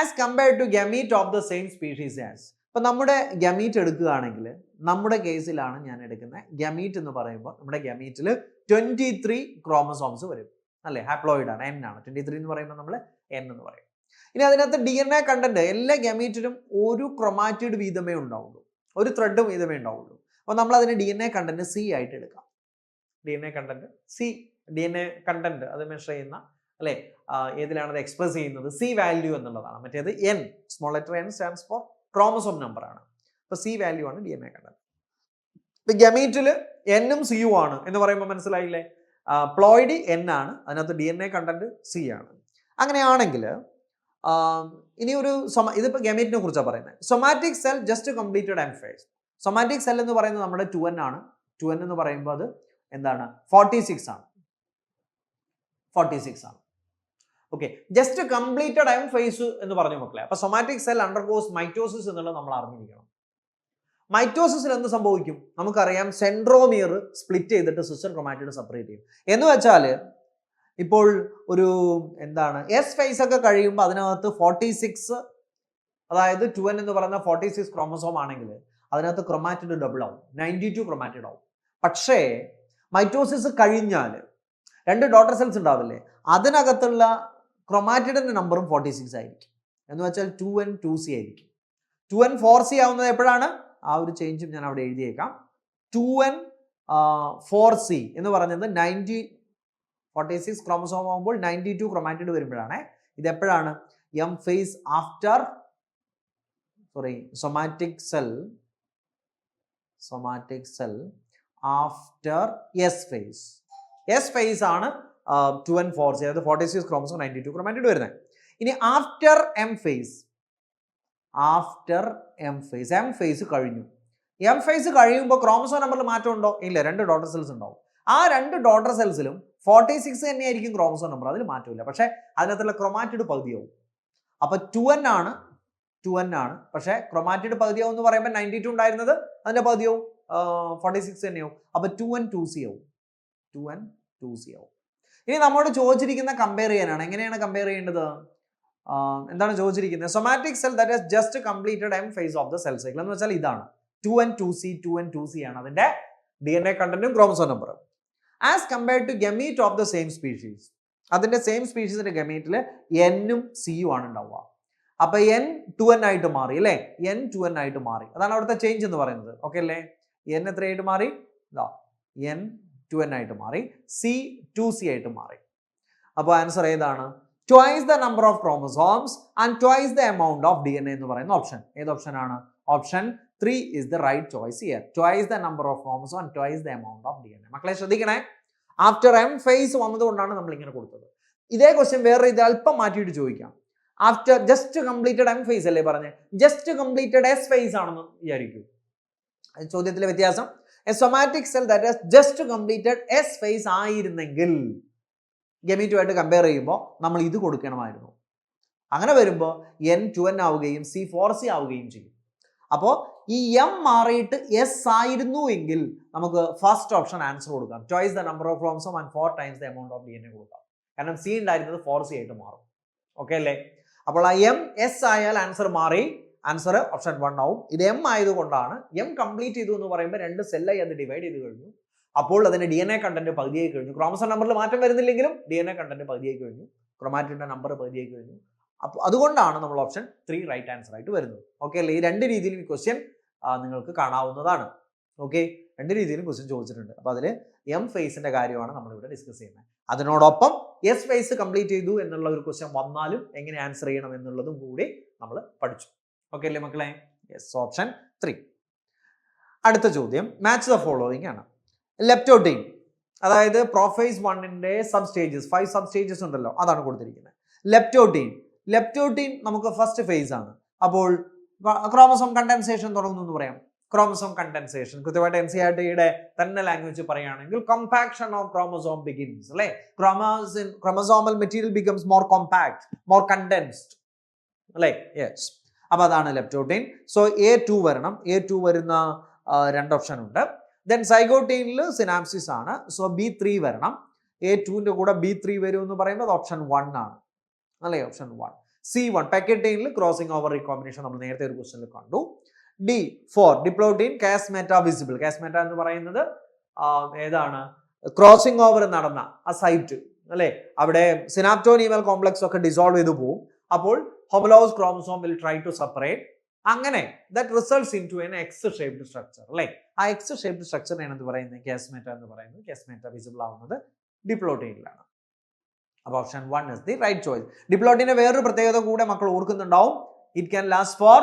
As compared to gamete of the same species as. ഇപ്പൊ നമ്മുടെ ഗമീറ്റ് എടുക്കുകയാണെങ്കിൽ, നമ്മുടെ കേസിലാണ് ഞാൻ എടുക്കുന്നത്. ഗമീറ്റ് എന്ന് പറയുമ്പോൾ നമ്മുടെ ഗമീറ്റിൽ 23 ക്രോമസോംസ് വരും അല്ലെ. ഹാപ്ലോയിഡ് ആണ്, N ആണ്. 23 എന്ന് പറയുമ്പോൾ നമ്മൾ N എന്ന് പറയും. ഇനി അതിനകത്ത് DNA കണ്ടന്റ് എല്ലാ ഗമീറ്റിലും ഒരു ക്രൊമാറ്റിഡ് വീതമേ ഉണ്ടാവുള്ളൂ, ഒരു ത്രെഡ് വീതമേ ഉണ്ടാവുള്ളൂ. അപ്പോൾ നമ്മൾ അതിന് DNA കണ്ടന്റ് C ആയിട്ട് എടുക്കാം. DNA content C, DNA content അത് മെഷർ ചെയ്യുന്ന അല്ലെ, ഏതിലാണ് അത് എക്സ്പ്രസ് ചെയ്യുന്നത്? C വാല്യൂ എന്നുള്ളതാണ്. മറ്റേത് N, small letter N stands for chromosome number ആണ്. അപ്പൊ C വാല്യൂ ആണ് DNA കണ്ടന്റ്. ഇപ്പൊ ഗമീറ്റിൽ N ഉം C യും ആണ് എന്ന് പറയുമ്പോൾ മനസ്സിലായില്ലേ? പ്ലോയിഡ് N ആണ്, അതിനകത്ത് DNA കണ്ടന്റ് C ആണ്. അങ്ങനെയാണെങ്കിൽ ഇനി ഒരു ഇതിപ്പോ ഗമീറ്റിനെ കുറിച്ചാണ് പറയുന്നത്. Somatic cell just completed M phase. Somatic cell എന്ന് പറയുന്നത് നമ്മുടെ 2N ആണ്. 2n എന്ന് പറയുമ്പോൾ അത് എന്താണ് 46 ആണ്. 46 ആണ്. Okay, just completed M phase എന്ന് പറഞ്ഞു മക്കളെ. അപ്പൊ സൊമാറ്റിക് സെൽ അണ്ടർഗോസ് മൈറ്റോസിസ് എന്നുള്ളത് നമ്മൾ അറിഞ്ഞിരിക്കണം. മൈറ്റോസിസിൽ എന്ത് സംഭവിക്കും? നമുക്കറിയാം സെൻട്രോമിയർ സ്പ്ലിറ്റ് ചെയ്തിട്ട് സിസ്റ്റർ ക്രൊമാറ്റിഡ് സെപ്പറേറ്റ് ചെയ്യും. എന്ന് വെച്ചാൽ ഇപ്പോൾ ഒരു എന്താണ് എസ് ഫേസ് ഒക്കെ കഴിയുമ്പോൾ അതിനകത്ത് 46, അതായത് 2n എന്ന് പറയുന്ന 46 ക്രോമസോം ആണെങ്കിൽ അതിനകത്ത് ക്രൊമാറ്റിഡ് ഡബിൾ ആവും, 92 ക്രൊമാറ്റിഡ് ആവും. പക്ഷേ മൈറ്റോസിസ് കഴിഞ്ഞാൽ 2 ഡോട്ടർ സെൽസ് ഉണ്ടാവില്ലേ, അതിനകത്തുള്ള ക്രൊമാറ്റിഡിന്റെ നമ്പറും 46 ആയിരിക്കും. എന്ന് വെച്ചാൽ 2n 2c ആയിരിക്കും. 2n 4c ആവുന്നത് എപ്പോഴാണ്? ആ ഒരു ചേഞ്ചും ഞാൻ അവിടെ എഴുതിയേക്കാം. 2n 4c എന്ന് പറഞ്ഞത് 46 ക്രോമസോം ആകുമ്പോൾ 92 ക്രൊമാറ്റിഡ് വരുമ്പോഴാണ്. ഇത് എപ്പോഴാണ്? M phase after somatic cell after S phase. S phase ആണ് 2n 4c, അതായത് 46 ക്രോമസോം 92 ക്രൊമാറ്റിഡ് വരുന്നത്. ഇനി after M phase M phase കഴിഞ്ഞു. എം ഫേസ് കഴിയുമ്പോൾ ക്രോമസോം നമ്പറിൽ മാറ്റം ഉണ്ടോ? ഇല്ല, 2 ഡോട്ടർ സെൽസ് ഉണ്ടാവും. ആ 2 ഡോട്ടർ സെൽസിലും 46 തന്നെയായിരിക്കും ക്രോമസോം നമ്പർ, അതിൽ മാറ്റമില്ല. പക്ഷേ അതിനകത്തുള്ള ക്രൊമാറ്റിഡ് പകുതിയാവും. അപ്പൊ 2n ആണ്, പക്ഷേ ക്രൊമാറ്റിഡ് പകുതിയാവും എന്ന് പറയുമ്പോൾ 92 ഉണ്ടായിരുന്നത് അതിന്റെ പകുതിയാവും, 46 തന്നെയാവും. അപ്പൊ 2n 2c ആവും. ഇനി നമ്മോട് ചോദിച്ചിരിക്കുന്ന കമ്പയർ ചെയ്യാനാണ്. എങ്ങനെയാണ് കമ്പയർ ചെയ്യേണ്ടത്? എന്താണ് ചോദിച്ചിരിക്കുന്നത്? Somatic cell that has just completed M phase of the cell cycle എന്ന് വെച്ചാൽ ഇതാണ് 2n 2c ആണ് അതിന്റെ DNA കണ്ടന്റും ക്രോമസോം നമ്പറും. As compared to gamete of the same species, അതിന്റെ സെയിം സ്പീഷീസിന്റെ ഗമീറ്റിൽ n-ഉം c-യും ആണ് ഉണ്ടാവുക. അപ്പൊ n 2n ആയിട്ട് മാറി അല്ലേ, n 2n ആയിട്ട് മാറി. അതാണ് അവിടുത്തെ ചേഞ്ച് എന്ന് പറയുന്നത്. ഓക്കെ അല്ലേ? n എത്രയായിട്ട് മാറി? n 2n ആയിട്ട് മാറി, c 2c ആയിട്ട് മാറി. അപ്പോൾ ആൻസർ ഏതാണ്? Twice the number of chromosomes and twice the amount of DNA എന്ന് പറയുന്ന ഓപ്ഷൻ. ഏത് ഓപ്ഷൻ ആണ്? Option 3 is the right choice here. Twice the number of chromosomes and twice the amount of DNA. മക്കളെ ശ്രദ്ധിക്കണേ, after M phase വന്നതുകൊണ്ടാണ് നമ്മൾ ഇങ്ങനെ കൊടുത്തത്. ഇതേ ക്വസ്റ്റ്യൻ വേറെ ഇത് അല്പം മാറ്റിയിട്ട് ചോദിക്കാം. After just completed M face അല്ലേ പറഞ്ഞേ, ജസ്റ്റ് കംപ്ലീറ്റഡ് എസ് ഫേസ് ആണെന്ന് വിചാരിക്കൂ. ചോദ്യത്തിലെ വ്യത്യാസം, a somatic cell that has just completed S phase ആയിരുന്നെങ്കിൽ ഗമീറ്റുമായിട്ട് കമ്പയർ ചെയ്യുമ്പോൾ നമ്മൾ ഇത് കൊടുക്കണമായിരുന്നു. അങ്ങനെ വരുമ്പോൾ n 2n ആവുകയും c 4c ആവുകയും ചെയ്യും. അപ്പോൾ ഈ എം മാറിയിട്ട് എസ് ആയിരുന്നു എങ്കിൽ നമുക്ക് ഫസ്റ്റ് ഓപ്ഷൻ ആൻസർ കൊടുക്കാം. Twice the number of chromosome and 4 times the amount of DNA കൊടുക്കാം. കാരണം സി ഉണ്ടായിരുന്നത് 4c ആയിട്ട് മാറും. ഓക്കെ അല്ലേ? അപ്പോൾ ആ എം എസ് ആയാൽ ആൻസർ മാറി, ആൻസർ ഓപ്ഷൻ 1 ആവും. ഇത് എം ആയതുകൊണ്ടാണ് എം കംപ്ലീറ്റ് ചെയ്തു എന്ന് പറയുമ്പോൾ 2 സെല്ലായി അത് ഡിവൈഡ് ചെയ്ത് കഴിഞ്ഞു. അപ്പോൾ അതിന്റെ DNA കണ്ടന്റ് പകുതിയായി കഴിഞ്ഞു. ക്രോമസോം നമ്പറിൽ മാറ്റം വരുന്നില്ലെങ്കിലും DNA കണ്ടന്റ് പകുതിയായി കഴിഞ്ഞു, ക്രൊമാറ്റിന്റെ നമ്പർ പകുതിയായി കഴിഞ്ഞു. അപ്പോൾ അതുകൊണ്ടാണ് നമ്മൾ ഓപ്ഷൻ 3 റൈറ്റ് ആൻസർ ആയിട്ട് വരുന്നത്. ഓക്കെ അല്ലേ? ഈ 2 രീതിയിലും ഈ ക്വസ്റ്റ്യൻ നിങ്ങൾക്ക് കാണാവുന്നതാണ്. ഓക്കെ, 2 രീതിയിലും ക്വസ്റ്റ്യൻ ചോദിച്ചിട്ടുണ്ട്. അപ്പോൾ അതിൽ എം ഫേസിന്റെ കാര്യമാണ് നമ്മളിവിടെ ഡിസ്കസ് ചെയ്യുന്നത്. അതിനോടൊപ്പം എസ് ഫേസ് കംപ്ലീറ്റ് ചെയ്തു എന്നുള്ള ഒരു ക്വസ്റ്റ്യൻ വന്നാലും എങ്ങനെ ആൻസർ ചെയ്യണം എന്നുള്ളതും കൂടി നമ്മൾ പഠിച്ചു. ഓക്കെ അല്ലേ മക്കളെ? Yes, option 3. അടുത്ത ചോദ്യം മാച്ച് ദ ഫോളോവിങ് ആണ്. ലെപ്റ്റോട്ടീൻ, അതായത് പ്രോഫേസ് 1ന്റെ സബ് സ്റ്റേജസ്, 5 സബ് സ്റ്റേജസ് ഉണ്ടല്ലോ, അതാണ് കൊടുത്തിരിക്കുന്നത്. ലെപ്റ്റോട്ടീൻ നമുക്ക് ഫസ്റ്റ് ഫേസ് ആണ്. അപ്പോൾ ക്രോമസോം കണ്ടൻസേഷൻ തുടങ്ങുന്നു എന്ന് പറയാം. ക്രോമസോം കണ്ടൻസേഷൻ കൃത്യമായിട്ട് NCERTയുടെ തന്നെ ലാംഗ്വേജ് പറയുകയാണെങ്കിൽ കോമ്പാക്ഷൻ ഓഫ് ക്രോമസോം ബിഗിൻസ് അല്ലേ. Chromosomal material becomes more compact, more condensed അല്ലേ. യെസ്, അപ്പൊ അതാണ് ലെപ്റ്റോട്ടീൻ. സോ A2 വരണം. A2 വരുന്ന 2 ഓപ്ഷൻ ഉണ്ട്. ദെൻ സൈഗോട്ടീനിൽ സിനാപ്സിസ് ആണ്. സോ B3 വരണം. A2ന്റെ കൂടെ B3 വരും എന്ന് പറയുന്നത് ഓപ്ഷൻ 1 ആണ് അല്ലേ, ഓപ്ഷൻ 1. C1 പാക്കറ്റീനിൽ ക്രോസിംഗ് ഓവർ റീകോമ്പിനേഷൻ നമ്മൾ നേരത്തെ ഒരു ക്വസ്റ്റ്യനിൽ കണ്ടു. D4 diplotene കാസ്മേറ്റ visible. കാസ്മേറ്റ എന്ന് പറയുന്നത് ഏതാണ്? ക്രോസിംഗ് ഓവർ നടന്ന ആ സൈറ്റ് അല്ലേ, അവിടെ സിനാപ്റ്റോനീമൽ കോംപ്ലക്സ് ഒക്കെ ഡിസോൾവ് ചെയ്തു പോകും. അപ്പോൾ homologous chromosome will try to separate. അങ്ങനെ that results in to an X shaped structure അല്ലേ. ആ എക്സ് ഷേപ്ഡ് സ്ട്രക്ചറിനെയാണ് എന്ത് പറയുന്നത്? കാസ്മേറ്റ എന്ന് പറയുന്നത്. കാസ്മേറ്റ വിസിബിൾ ആവുന്നത് ഡിപ്ലോട്ടീനിലാണ്. അപ്പോൾ option 1 is the right choice. ഡിപ്ലോട്ടീന്റെ വേറൊരു പ്രത്യേകത കൂടെ മക്കൾ ഓർക്കുന്നുണ്ടാവും. ഇറ്റ് ക്യാൻ ലാസ്റ്റ് ഫോർ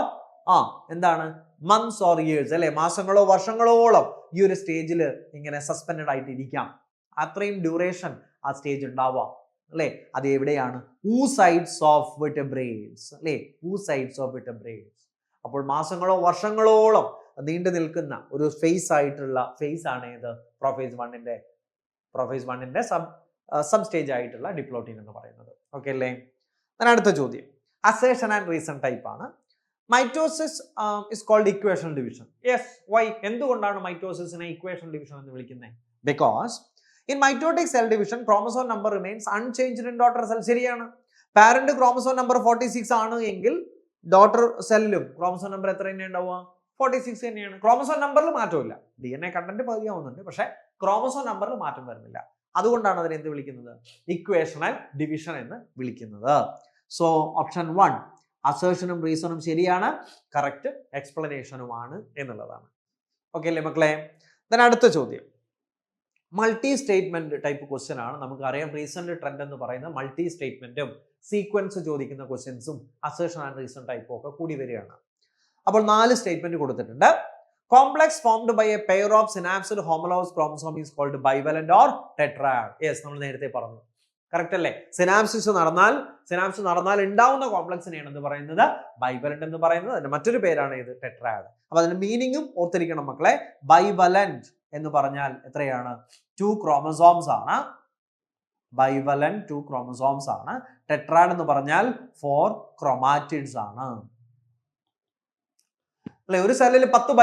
എന്താണ് മന്ത്സ് ഓർ ഇയേഴ്സ് അല്ലെ, മാസങ്ങളോ വർഷങ്ങളോളം ഈ ഒരു സ്റ്റേജിൽ ഇങ്ങനെ സസ്പെൻഡഡ് ആയിട്ട് ഇരിക്കാം. അത്രയും ഡ്യൂറേഷൻ ആ സ്റ്റേജ് ഉണ്ടാവാം അല്ലെ. അത് എവിടെയാണ്? oocytes ഓഫ് vertebrates അല്ലെ, oocytes ഓഫ് vertebrates. അപ്പോൾ മാസങ്ങളോ വർഷങ്ങളോളം നീണ്ടു നിൽക്കുന്ന ഒരു ഫേസ് ആയിട്ടുള്ള ഫേസ് ആണ് ഏത് പ്രൊഫേസ് വണ്ണിന്റെ സബ് സ്റ്റേജ് ആയിട്ടുള്ള ഡിപ്ലോട്ടിൻ എന്ന് പറയുന്നത്. ഓക്കെ അല്ലേ? അടുത്ത ചോദ്യം അസേഷൻ ആൻഡ് റീസൺ ടൈപ്പ് ആണ്. Mitosis is called equational division. Yes, why? എന്തുകൊണ്ടാണ് മൈറ്റോസിസിനെ ഇക്വേഷണൽ ഡിവിഷൻ എന്ന് വിളിക്കുന്നത്? Because in mitotic cell division chromosome number remains unchanged in daughter cell. ശരിയാണ്. പാരന്റ് ക്രോമസോം നമ്പർ 46 ആണ് എങ്കിൽ ഡോട്ടർ സെല്ലിലും ക്രോമസോം നമ്പർ എത്ര തന്നെ ഉണ്ടാവുക? 46 തന്നെയാണ്. ക്രോമസോം നമ്പറിൽ മാറ്റമില്ല. DNA കണ്ടന്റ് പതിയാവുന്നുണ്ട്, പക്ഷെ ക്രോമസോം നമ്പറിൽ മാറ്റം വരുന്നില്ല. അതുകൊണ്ടാണ് അതിനെ എന്ത് വിളിക്കുന്നത്? ഇക്വേഷണൽ ഡിവിഷൻ എന്ന് വിളിക്കുന്നത്. സോ ഓപ്ഷൻ 1 അസേഷനും റീസണും ശരിയാണ്, കറക്റ്റ് എക്സ്പ്ലനേഷനുമാണ് എന്നുള്ളതാണ്. ഓക്കെ അല്ലേ മക്കളെ? അടുത്ത ചോദ്യം മൾട്ടി സ്റ്റേറ്റ്മെന്റ് ടൈപ്പ് ക്വസ്റ്റ്യൻ ആണ്. നമുക്കറിയാം റീസെന്റ് ട്രെൻഡ് എന്ന് പറയുന്നത് മൾട്ടി സ്റ്റേറ്റ്മെന്റും സീക്വൻസ് ചോദിക്കുന്ന ക്വസ്റ്റ്യൻസും അസേഷൻ ആൻഡ് റീസൺ ടൈപ്പും ഒക്കെ കൂടി വരികയാണ്. അപ്പോൾ 4 സ്റ്റേറ്റ്മെന്റ് കൊടുത്തിട്ടുണ്ട്. Complex formed by a pair of synapsed homologous chromosome is called bivalent or tetrad. Yes, നമ്മൾ നേരത്തെ പറഞ്ഞു. കറക്റ്റ് അല്ലേ? സിനാപ്സിസ് നടന്നാൽ ഉണ്ടാവുന്ന കോംപ്ലക്സിനെയാണ് എന്ന് പറയുന്നത് ബൈവലന്റ് എന്ന് പറയുന്നത്. അതിന്റെ മറ്റൊരു പേരാണ് ഇത് ടെട്രാഡ്. അപ്പൊ അതിന്റെ മീനിങ്ങും ഓർത്തിരിക്കണം മക്കളെ. ബൈവലന്റ് എന്ന് പറഞ്ഞാൽ എത്രയാണ്? 2 ക്രോമസോംസ് ആണ്. ബൈവലന്റ് 2 ക്രോമസോംസ് ആണ്. ടെട്രാഡ് എന്ന് പറഞ്ഞാൽ 4 ക്രോമാറ്റിഡ്സ് ആണ്. അല്ലെ? ഒരു സെല്ലിൽ 10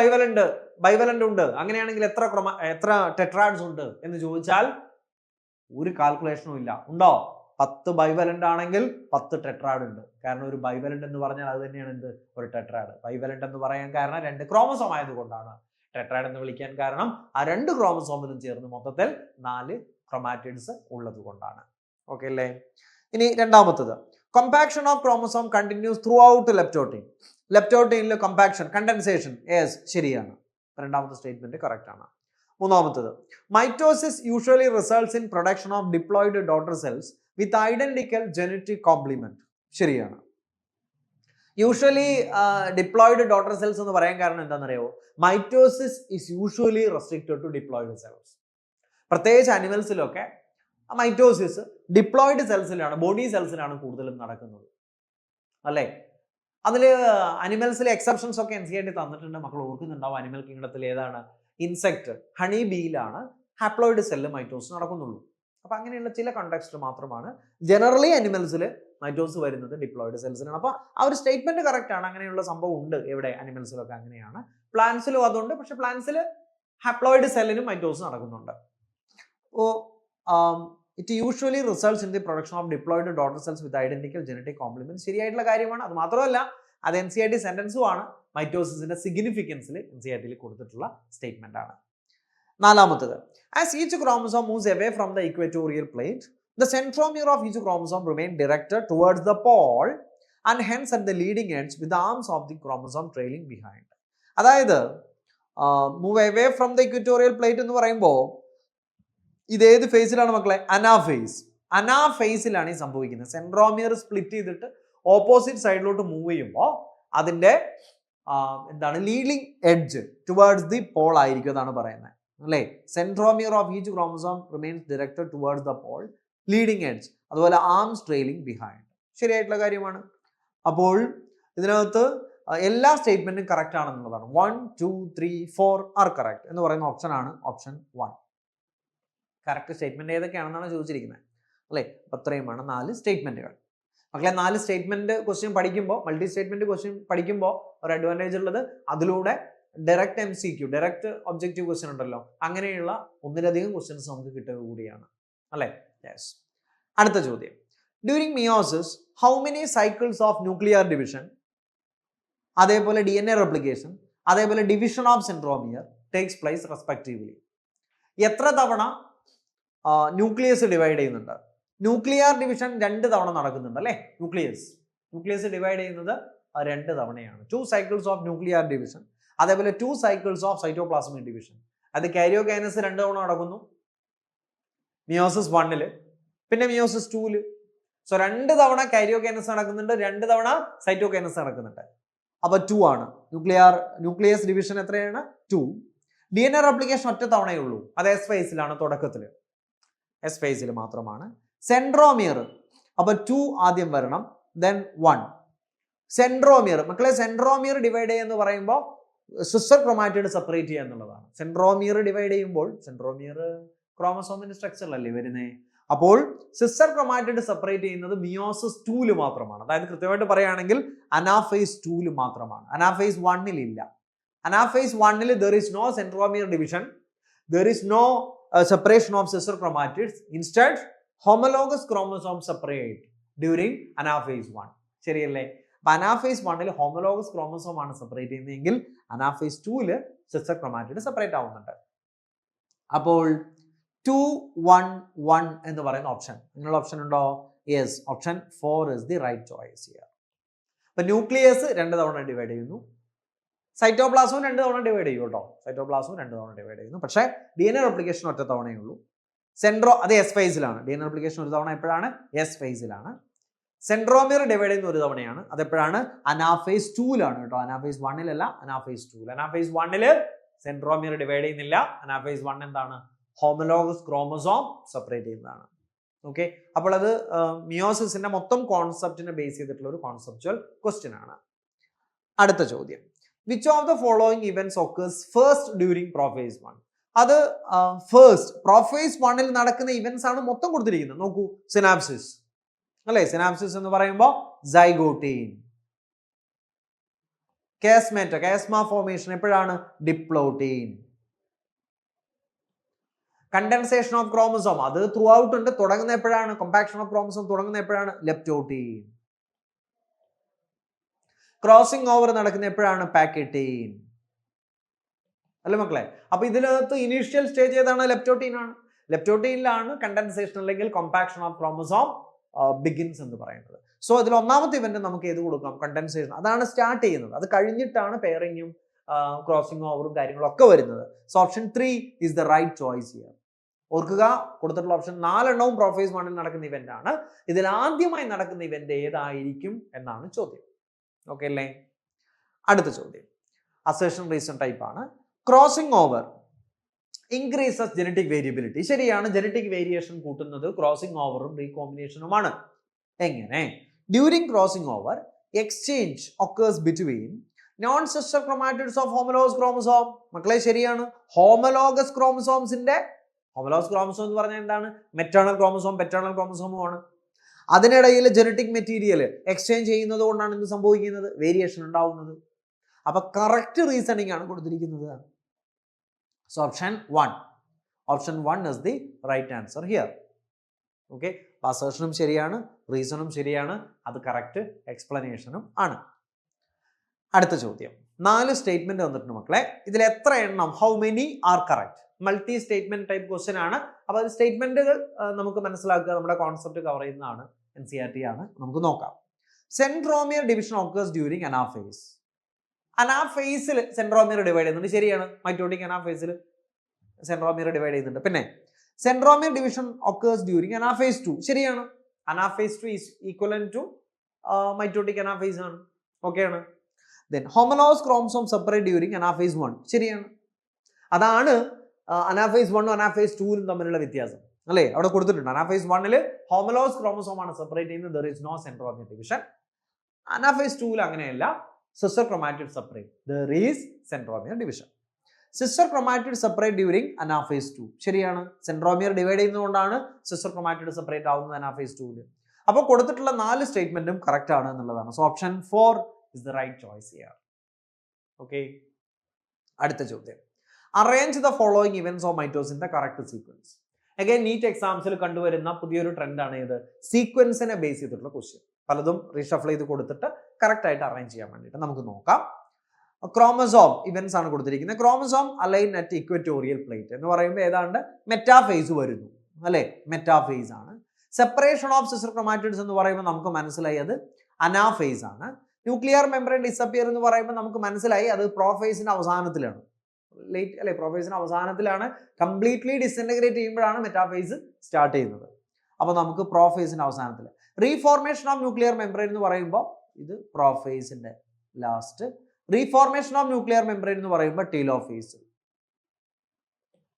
ബൈവലന്റ് ഉണ്ട്. അങ്ങനെയാണെങ്കിൽ എത്ര ടെട്രാഡ്സ് ഉണ്ട് എന്ന് ചോദിച്ചാൽ ഒരു കാൽക്കുലേഷനും ഇല്ല. ഉണ്ടോ? 10 ബൈവലന്റ് ആണെങ്കിൽ 10 ടെട്രാഡ് ഉണ്ട്. കാരണം ഒരു ബൈവലന്റ് എന്ന് പറഞ്ഞാൽ അത് തന്നെയാണ് എന്ത്? ഒരു ടെട്രാഡ്. ബൈവലന്റ് എന്ന് പറയാൻ കാരണം 2 ക്രോമസോം ആയതുകൊണ്ടാണ്. ടെട്രാഡ് എന്ന് വിളിക്കാൻ കാരണം ആ 2 ക്രോമസോമിലും ചേർന്ന് മൊത്തത്തിൽ 4 ക്രോമാറ്റിഡ്സ് ഉള്ളത് കൊണ്ടാണ്. ഓക്കെ അല്ലേ? ഇനി രണ്ടാമത്തത് compaction of chromosome continues throughout leptotin. ലെപ്റ്റോട്ടൈനിലെ കമ്പാക്ഷൻ, കണ്ടൻസേഷൻ. യെസ്, ശരിയാണ്. രണ്ടാമത്തെ സ്റ്റേറ്റ്മെന്റ് കറക്റ്റ് ആണ്. മൂന്നാമത്തത് mitosis usually results in production of diploid daughter cells with identical genetic complement. ശരിയാണ്. യൂഷ്വലി ഡിപ്ലോയിഡ് ഡോട്ടർ സെൽസ് എന്ന് പറയാൻ കാരണം എന്താണെന്നറിയോ? Mitosis is usually restricted to diploid cells. പ്രത്യേകിച്ച് അനിമൽസിലൊക്കെ മൈറ്റോസിസ് ഡിപ്ലോയിഡ് സെൽസിലാണ്, ബോഡി സെൽസിലാണ് കൂടുതലും നടക്കുന്നത് അല്ലേ? അതിൽ അനിമൽസിലെ എക്സെപ്ഷൻസ് ഒക്കെ NCERT തന്നിട്ടുണ്ട്. മക്കൾ ഓർക്കുന്നുണ്ടാവും. അനിമൽ കിങ്ഡത്തിൽ ഏതാണ്? ഇൻസെക്ട്, ഹണി ബീയിലാണ് ഹാപ്ലോയിഡ് സെല്ല് മൈറ്റോസ് നടക്കുന്നുള്ളൂ. അപ്പൊ അങ്ങനെയുള്ള ചില കണ്ടെക്സ്റ്റ് മാത്രമാണ്. ജനറലി അനിമൽസിൽ മൈറ്റോസ് വരുന്നത് ഡിപ്ലോയിഡ് സെൽസിലാണ്. അപ്പൊ ആ ഒരു സ്റ്റേറ്റ്മെന്റ് കറക്റ്റ് ആണ്. അങ്ങനെയുള്ള സംഭവം ഉണ്ട്. എവിടെ? അനിമൽസിലൊക്കെ അങ്ങനെയാണ്. പ്ലാന്റ്സിലും അതുണ്ട്. പക്ഷെ പ്ലാന്റ്സിൽ ഹാപ്ലോയിഡ് സെല്ലിനും മൈറ്റോസ് നടക്കുന്നുണ്ട്. It usually results in the production of diploid daughter cells with identical genetic complement. ശരിയായിട്ടുള്ള കാര്യമാണ്. അത് മാത്രമല്ല അത് NCERT സെന്റൻസും ആണ്. മൈറ്റോസിന്റെ സിഗ്നിഫിക്കൻസിൽ NCERT കൊടുത്തിട്ടുള്ള സ്റ്റേറ്റ്മെന്റ് ആണ്. നാലാമത്തത് as each chromosome moves away from the equatorial plate, the centromere of each chromosome remain directed towards the pole and hence at the leading edge with the arms of the chromosome trailing behind. അതായത് move away from the equatorial plate എന്ന് പറയുമ്പോൾ ഇത് ഏത് ഫേസിലാണ് മക്കളെ? അനാഫേസിലാണ് ഈ സംഭവിക്കുന്നത്. Centromere split ചെയ്തിട്ട് ഓപ്പോസിറ്റ് സൈഡിലോട്ട് മൂവ് ചെയ്യുമ്പോൾ അതിന്റെ എന്താണ്? Leading edge towards the pole ആയിരിക്കും എന്നാണ് പറയുന്നത് അല്ലേ? Centromere of each chromosome remains directed towards the pole, leading edge, അതുപോലെ ആംസ് ട്രെയിലിംഗ് ബിഹൈൻഡ്. ശരിയായിട്ടുള്ള കാര്യമാണ്. അപ്പോൾ ഇതിനകത്ത് എല്ലാ സ്റ്റേറ്റ്മെന്റും കറക്റ്റ് ആണെന്നുള്ളതാണ്. 1, 2, 3, 4 ആർ കറക്റ്റ് എന്ന് പറയുന്ന ഓപ്ഷൻ ആണ് ഓപ്ഷൻ 1. കറക്റ്റ് സ്റ്റേറ്റ്മെന്റ് ഏതൊക്കെയാണെന്നാണ് ചോദിച്ചിരിക്കുന്നത് അല്ലേ? അത്രയുമാണ് 4 സ്റ്റേറ്റ്മെന്റുകൾ. മക്കളെ 4 സ്റ്റേറ്റ്മെന്റ് ക്വസ്റ്റ്യൻ പഠിക്കുമ്പോൾ, മൾട്ടി സ്റ്റേറ്റ്മെന്റ് ക്വസ്റ്റ്യൻ പഠിക്കുമ്പോൾ ഒരു അഡ്വാൻറ്റേജ് ഉള്ളത് അതിലൂടെ direct MCQ, direct objective question ഉണ്ടല്ലോ, അങ്ങനെയുള്ള ഒന്നിലധികം ക്വസ്റ്റ്യൻസ് നമുക്ക് കിട്ടുക കൂടിയാണ് അല്ലേ? യെസ്. അടുത്ത ചോദ്യം, during meiosis how many cycles of nuclear division, അതേപോലെ DNA റെപ്ലിക്കേഷൻ, അതേപോലെ division of centromere takes place respectively? എത്ര തവണ ന്യൂക്ലിയസ് ഡിവൈഡ് ചെയ്യുന്നുണ്ട്? ന്യൂക്ലിയർ ഡിവിഷൻ 2 തവണ നടക്കുന്നുണ്ട് അല്ലേ? ന്യൂക്ലിയസ് ഡിവൈഡ് ചെയ്യുന്നത് 2 തവണയാണ്. 2 സൈക്കിൾസ് ഓഫ് ന്യൂക്ലിയർ ഡിവിഷൻ, അതേപോലെ 2 സൈക്കിൾസ് ഓഫ് സൈറ്റോപ്ലാസ്മിക് ഡിവിഷൻ. അത് കാരിയോകൈനസ് 2 തവണ നടക്കുന്നു മിയോസിസ് 1-ല്, പിന്നെ മിയോസിസ് 2-ല്. സോ 2 തവണ കാരിയോകൈനസ് നടക്കുന്നുണ്ട്, 2 തവണ സൈറ്റോകൈനസ് നടക്കുന്നുണ്ട്. അപ്പൊ 2 ആണ്. ന്യൂക്ലിയസ് ഡിവിഷൻ എത്രയാണ്? 2. DNA റെപ്ലിക്കേഷൻ ഒറ്റ തവണയേ ഉള്ളൂ. അത് S ഫേസിലാണ്, തുടക്കത്തിൽ S ഫേസിൽ മാത്രമാണ്. സെൻട്രോമിയർ അപ്പൊ 2 ആദ്യം വരണം, then 1. സെൻട്രോമിയർ മക്കളെ, സെൻട്രോമിയർ ഡിവൈഡ് ചെയ്യുന്ന പറയുമ്പോൾ സിസ്റ്റർ ക്രൊമാറ്റിഡ് സെപ്പറേറ്റ് ചെയ്യുക എന്നുള്ളതാണ്. സെൻട്രോമിയർ ഡിവൈഡ് ചെയ്യുമ്പോൾ സെൻട്രോമിയർ ക്രോമസോമിന്റെ സ്ട്രക്ചറിലല്ലേ വരുന്നത്. അപ്പോൾ സിസ്റ്റർ ക്രൊമാറ്റിഡ് സെപ്പറേറ്റ് ചെയ്യുന്നത് മിയോസിസ് 2 മാത്രമാണ്. അതായത് കൃത്യമായിട്ട് പറയുകയാണെങ്കിൽ അനാഫേസ് 2 മാത്രമാണ്. അനാഫേസ് 1 ഇല്ല. Anaphase 1 there is no centromere division, there is no separation of sister chromatids. Instead, homologous chromosomes separate during anaphase 1. ശരിയല്ലേ? അപ്പൊ അനാഫേസ് 1 ഹോമോലോഗസ് ക്രോമസോം ആണ് സെപ്പറേറ്റ് ചെയ്യുന്നതെങ്കിൽ അനാഫേസ് 2 സിസ്റ്റർ ക്രൊമാറ്റിഡ് സെപ്പറേറ്റ് ആവുന്നുണ്ട്. അപ്പോൾ 2, 1, 1 എന്ന് പറയുന്ന ഓപ്ഷൻ, നിങ്ങളുടെ ഓപ്ഷൻ ഉണ്ടോ? Yes, option 4 is the right choice here. അപ്പൊ ന്യൂക്ലിയസ് 2 തവണ ഡിവൈഡ് ചെയ്യുന്നു, സൈറ്റോപ്ലാസവും 2 തവണ ഡിവൈഡ് ചെയ്യും കേട്ടോ. സൈറ്റോപ്ലാസവും 2 തവണ ഡിവൈഡ് ചെയ്യുന്നു. പക്ഷേ DNA റെപ്ലിക്കേഷൻ ഒറ്റ തവണയേ ഉള്ളൂ. അത് എസ് ഫേസിലാണ്. DNA റെപ്ലിക്കേഷൻ ഒരു തവണ എപ്പോഴാണ്? എസ് ഫേസിലാണ്. സെൻട്രോമിയർ ഡിവൈഡ് ചെയ്യുന്ന ഒരു തവണയാണ്. അതെപ്പോഴാണ്? അനാഫേസ് 2 കേട്ടോ. Anaphase 1 anaphase 2. Anaphase 1 centromere divide ചെയ്യുന്നില്ല. അനാഫേസ് 1 എന്താണ്? ഹോമോലോഗസ് ക്രോമസോം സെപ്പറേറ്റ് ചെയ്യുന്നതാണ്. ഓക്കെ, അപ്പോൾ അത് മിയോസിസിന്റെ മൊത്തം കോൺസെപ്റ്റിനെ ബേസ് ചെയ്തിട്ടുള്ള ഒരു കോൺസെപ്ച്വൽ ക്വസ്റ്റ്യൻ ആണ്. അടുത്ത ചോദ്യം, which of the following events occurs first during prophase 1? അത് ഫസ്റ്റ് പ്രോഫേസ് 1 നടക്കുന്ന ഇവന്റ്സ് ആണ് മൊത്തം കൊടുത്തിരിക്കുന്നത്. നോക്കൂ, സിനാപ്സിസ് അല്ലെ? സിനാപ്സിസ് എന്ന് പറയുമ്പോൾ സൈഗോട്ടീൻ. കേസ്മ ഫോർമേഷൻ എപ്പോഴാണ്? ഡിപ്ലോട്ടീൻ. കണ്ടൻസേഷൻ ഓഫ് ക്രോമസോം അത് ത്രൂ ഔട്ട് ഉണ്ട്. തുടങ്ങുന്ന എപ്പോഴാണ്? കോമ്പാക്ഷൻ ഓഫ് ക്രോമസോം തുടങ്ങുന്ന എപ്പോഴാണ്? ലെപ്റ്റോട്ടീൻ. ക്രോസിംഗ് ഓവർ നടക്കുന്ന എപ്പോഴാണ്? പാക്കറ്റീൻ. അല്ലേ മക്കളെ? അപ്പൊ ഇതിനകത്ത് ഇനീഷ്യൽ സ്റ്റേജ് ഏതാണ്? ലെപ്റ്റോട്ടീൻ ആണ്. ലെപ്റ്റോട്ടീനിലാണ് കണ്ടൻസേഷൻ അല്ലെങ്കിൽ കോമ്പാക്ഷൻ ഓഫ് ക്രോമസോം ബിഗിൻസ് എന്ന് പറയുന്നത്. സോ ഇതിൽ ഒന്നാമത്തെ ഇവന്റ് നമുക്ക് ഏത് കൊടുക്കാം? കണ്ടൻസേഷൻ. അതാണ് സ്റ്റാർട്ട് ചെയ്യുന്നത്. അത് കഴിഞ്ഞിട്ടാണ് പെയറിങ്ങും ക്രോസിംഗ് ഓവറും കാര്യങ്ങളൊക്കെ വരുന്നത്. So option 3 is the right choice here. ഓർക്കുക, കൊടുത്തിട്ടുള്ള ഓപ്ഷൻ 4 എണ്ണവും പ്രോഫേസ് 1 നടക്കുന്ന ഇവന്റ് ആണ്. ഇതിൽ ആദ്യമായി നടക്കുന്ന ഇവന്റ് ഏതായിരിക്കും എന്നാണ് ചോദ്യം. ഓക്കെ അല്ലേ? അടുത്ത ചോദ്യം അസേഷൻ റീസൺ ടൈപ്പ് ആണ്. Crossing over increases genetic variability. ശരിയാണ്, ജനറ്റിക് വേരിയേഷൻ കൂട്ടുന്നത് ക്രോസിംഗ് ഓവറും റീകോമ്പിനേഷനുമാണ്. എങ്ങനെ? During crossing over exchange occurs between non sister chromatids of homologous chromosome. മക്കളെ ശരിയാണ്, ഹോമോലോഗസ് ക്രോമസോംസിന്റെ, ഹോമോലോഗസ് ക്രോമസോം എന്ന് പറഞ്ഞാൽ എന്താണ്? മെറ്റേണൽ ക്രോമസോം പെറ്റേണൽ ക്രോമസോമുമാണ്. അതിനിടയിൽ ജനറ്റിക് മെറ്റീരിയൽ എക്സ്ചേഞ്ച് ചെയ്യുന്നത് കൊണ്ടാണ് എന്ത് സംഭവിക്കുന്നത്? വേരിയേഷൻ ഉണ്ടാവുന്നത്. അപ്പൊ കറക്റ്റ് റീസണിങ് ആണ് കൊടുത്തിരിക്കുന്നത്. So option 1 is the right answer here. Okay, അസേഷനും ശരിയാണ്, റീസണും ശരിയാണ്, അത് കറക്റ്റ് എക്സ്പ്ലനേഷനും ആണ്. അടുത്ത ചോദ്യം, 4 സ്റ്റേറ്റ്മെന്റ് വന്നിട്ടുണ്ട് മക്കളെ. ഇതിൽ എത്ര എണ്ണം, how many are correct? Multi statement type question ആണ്. അപ്പൊ അത് സ്റ്റേറ്റ്മെന്റുകൾ നമുക്ക് മനസ്സിലാക്കുക, നമ്മുടെ കോൺസെപ്റ്റ് കവർ ചെയ്യുന്നതാണ്, NCERT ആണ്. നമുക്ക് നോക്കാം. Centromere division occurs during anaphase. അനാഫേസിൽ സെൻട്രോമിയർ ഡിവൈഡ് ചെയ്യുന്നുണ്ട്. ശരിയാണ്, മൈറ്റോട്ടിക് അനാഫേസിൽ സെൻട്രോമിയർ ഡിവൈഡ് ചെയ്യുന്നുണ്ട്. പിന്നെ centromere division occurs during anaphase 2. ശരിയാണ്, anaphase 2 is equivalent to mitotic anaphase ആണ്. ഓക്കെ ആണ്. Then homologous chromosome separate during anaphase 1. ശരിയാണ്, അതാണ് അനാഫേസ് 1ഉം അനാഫേസ് 2ഉം തമ്മിലുള്ള വ്യത്യാസം അല്ലേ? അവിടെ കൊടുത്തിട്ടുണ്ട്. അനാഫേസ് 1 ഹോമോലോഗസ് ക്രോമസോം ആണ് സെപ്പറേറ്റ് ചെയ്യുന്നത്. There is no centromere division. Anaphase 2 അങ്ങനെയല്ല, sister chromatid separate, there is centromere division. Sister chromatid separate during anaphase 2. ശരിയാണ്, സെൻട്രോമിയർ ഡിവൈഡ് ചെയ്യുന്നതുകൊണ്ടാണ് സിസ്റ്റർ ക്രോമാറ്റിഡ് സെപ്പറേറ്റ് ആവുന്നത് അനാഫേസ് 2. അപ്പോൾ കൊടുത്തിട്ടുള്ള 4 സ്റ്റേറ്റ്മെന്റും കറക്റ്റ് ആണ് എന്നുള്ളതാണ്. So option 4 is the right choice here. Okay, അടുത്ത ചോദ്യം, arrange the following events of mitosis in the correct sequence. Again NEET എക്സാംസിൽ കണ്ടുവരുന്ന പുതിയൊരു ട്രെൻഡ് ആണ് ഇത്, സീക്വൻസിനെ ബേസ് ചെയ്തിട്ടുള്ള ക്വസ്റ്റ്യൻ. പലതും റീഷഫിൾ ചെയ്ത് കൊടുത്തിട്ട് കറക്റ്റ് ആയിട്ട് അറേഞ്ച് ചെയ്യാൻ വേണ്ടിയിട്ട് നമുക്ക് നോക്കാം. ക്രോമസോം ഇവന്റ്സ് ആണ് കൊടുത്തിരിക്കുന്നത്. Chromosome align at equatorial plate എന്ന് പറയുമ്പോൾ ഏതാണ്ട് മെറ്റാഫേസ് വരുന്നു അല്ലെ? മെറ്റാഫേസ് ആണ്. സെപ്പറേഷൻ ഓഫ് സിസ്റ്റർ ക്രോമാറ്റിഡ്സ് എന്ന് പറയുമ്പോൾ നമുക്ക് മനസ്സിലായി അത് അനാഫേസ് ആണ്. ന്യൂക്ലിയർ മെംബ്രെയിൻ ഡിസപ്പിയർ എന്ന് പറയുമ്പോൾ നമുക്ക് മനസ്സിലായി അത് പ്രോഫേസിന്റെ അവസാനത്തിലാണ്, ലേറ്റ് അല്ലെ? പ്രോഫേസിന്റെ അവസാനത്തിലാണ്. കംപ്ലീറ്റ്ലി ഡിസിന്റഗ്രേറ്റ് ചെയ്യുമ്പോഴാണ് മെറ്റാഫേസ് സ്റ്റാർട്ട് ചെയ്യുന്നത്. അപ്പൊ നമുക്ക് പ്രോഫേസിന്റെ അവസാനത്തിൽ. റീഫോർമേഷൻ ഓഫ് ന്യൂക്ലിയർ മെംബ്രെയിൻ എന്ന് പറയുമ്പോൾ ഇത് പ്രോഫേസിന്റെ last. Reformation of nuclear membrane എന്ന് പറയുമ്പോൾ ടീലോഫേസ്.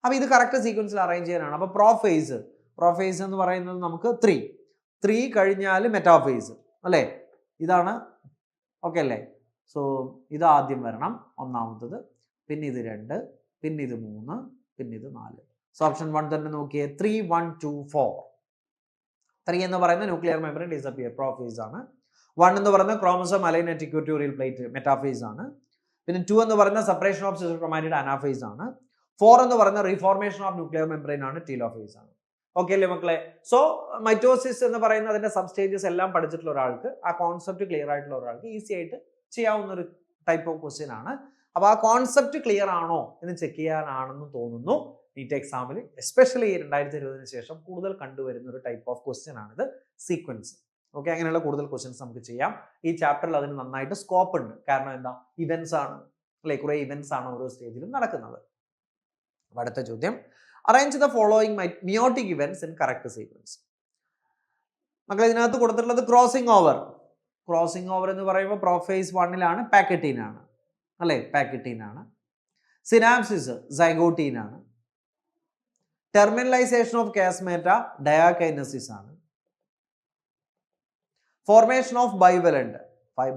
അപ്പൊ ഇത് കറക്റ്റ് സീക്വൻസിൽ അറേഞ്ച് ചെയ്യാനാണ്. അപ്പൊ പ്രോഫേസ് എന്ന് പറയുന്നത് നമുക്ക് 3 കഴിഞ്ഞാൽ മെറ്റാഫേസ് അല്ലെ? ഇതാണ്. ഓക്കെ അല്ലേ? സോ ഇത് ആദ്യം വരണം, ഒന്നാമത്തത്, പിന്നെ ഇത് 2, പിന്നെ ഇത് 3, പിന്നെ ഇത് 4. സോ ഓപ്ഷൻ 1 തന്നെ നോക്കിയേ, 3, 1, 2, 4. 3 എന്ന് പറയുന്ന ന്യൂക്ലിയർ മെമ്പറിൻ ഡിസപ്പിയർ, പ്രോഫേസ് ആണ്. 1 എന്ന് പറയുന്ന chromosome align at equatorial plate, metaphase ആണ്. പിന്നെ 2 എന്ന് പറയുന്ന separation of sister chromatid, anaphase ആണ്. 4 എന്ന് പറയുന്ന റീഫോർമേഷൻ ഓഫ് ന്യൂക്ലിയർ മെമ്പറിൻ ആണ്, ടീലോഫേസ് ആണ്. ഓക്കെ അല്ലേ മക്കളെ? സോ മൈറ്റോസിസ് എന്ന് പറയുന്ന അതിന്റെ സബ് സ്റ്റേജസ് എല്ലാം പഠിച്ചിട്ടുള്ള ഒരാൾക്ക്, ആ കോൺസെപ്റ്റ് ക്ലിയർ ആയിട്ടുള്ള ഒരാൾക്ക് ഈസി ആയിട്ട് ചെയ്യാവുന്ന ഒരു ടൈപ്പ് ഓഫ് ക്വസ്റ്റ്യൻ ആണ്. അപ്പോൾ ആ കോൺസെപ്റ്റ് ക്ലിയർ ആണോ എന്ന് ചെക്ക് ചെയ്യാനാണെന്ന് തോന്നുന്നു. നീറ്റ് എക്സാമിൽ എസ്പെഷ്യലി 2020 ശേഷം കൂടുതൽ കണ്ടുവരുന്ന ഒരു ടൈപ്പ് ഓഫ് ക്വസ്റ്റ്യൻ ആണിത്, സീക്വൻസ്. ഓക്കെ, അങ്ങനെയുള്ള കൂടുതൽ ക്വസ്റ്റ്യൻസ് നമുക്ക് ചെയ്യാം. ഈ ചാപ്റ്ററിൽ അതിന് നന്നായിട്ട് സ്കോപ്പ് ഉണ്ട്. കാരണം എന്താ, ഇവന്റ്സ് ആണ് അല്ലെ, കുറെ ഇവന്റ്സ് ആണ് ഓരോ സ്റ്റേജിലും നടക്കുന്നത്. അടുത്ത ചോദ്യം, arrange the following meiotic events in correct sequence. മക്കൾ ഇതിനകത്ത് കൊടുത്തിട്ടുള്ളത് ക്രോസിംഗ് ഓവർ. ക്രോസിംഗ് ഓവർ എന്ന് പറയുമ്പോൾ പ്രോഫേസ് 1 പാക്കറ്റീൻ ആണ് അല്ലെ, പാക്കറ്റീൻ ആണ്. സിനാപ്സിസ് സൈഗോട്ടീൻ ആണ്. ടെർമിനലൈസേഷൻ ഓഫ് കാസ്മേറ്റ ഡയാകൈനസിസ് ആണ്. ഫോർമേഷൻ ഓഫ് ബൈവലന്റ്,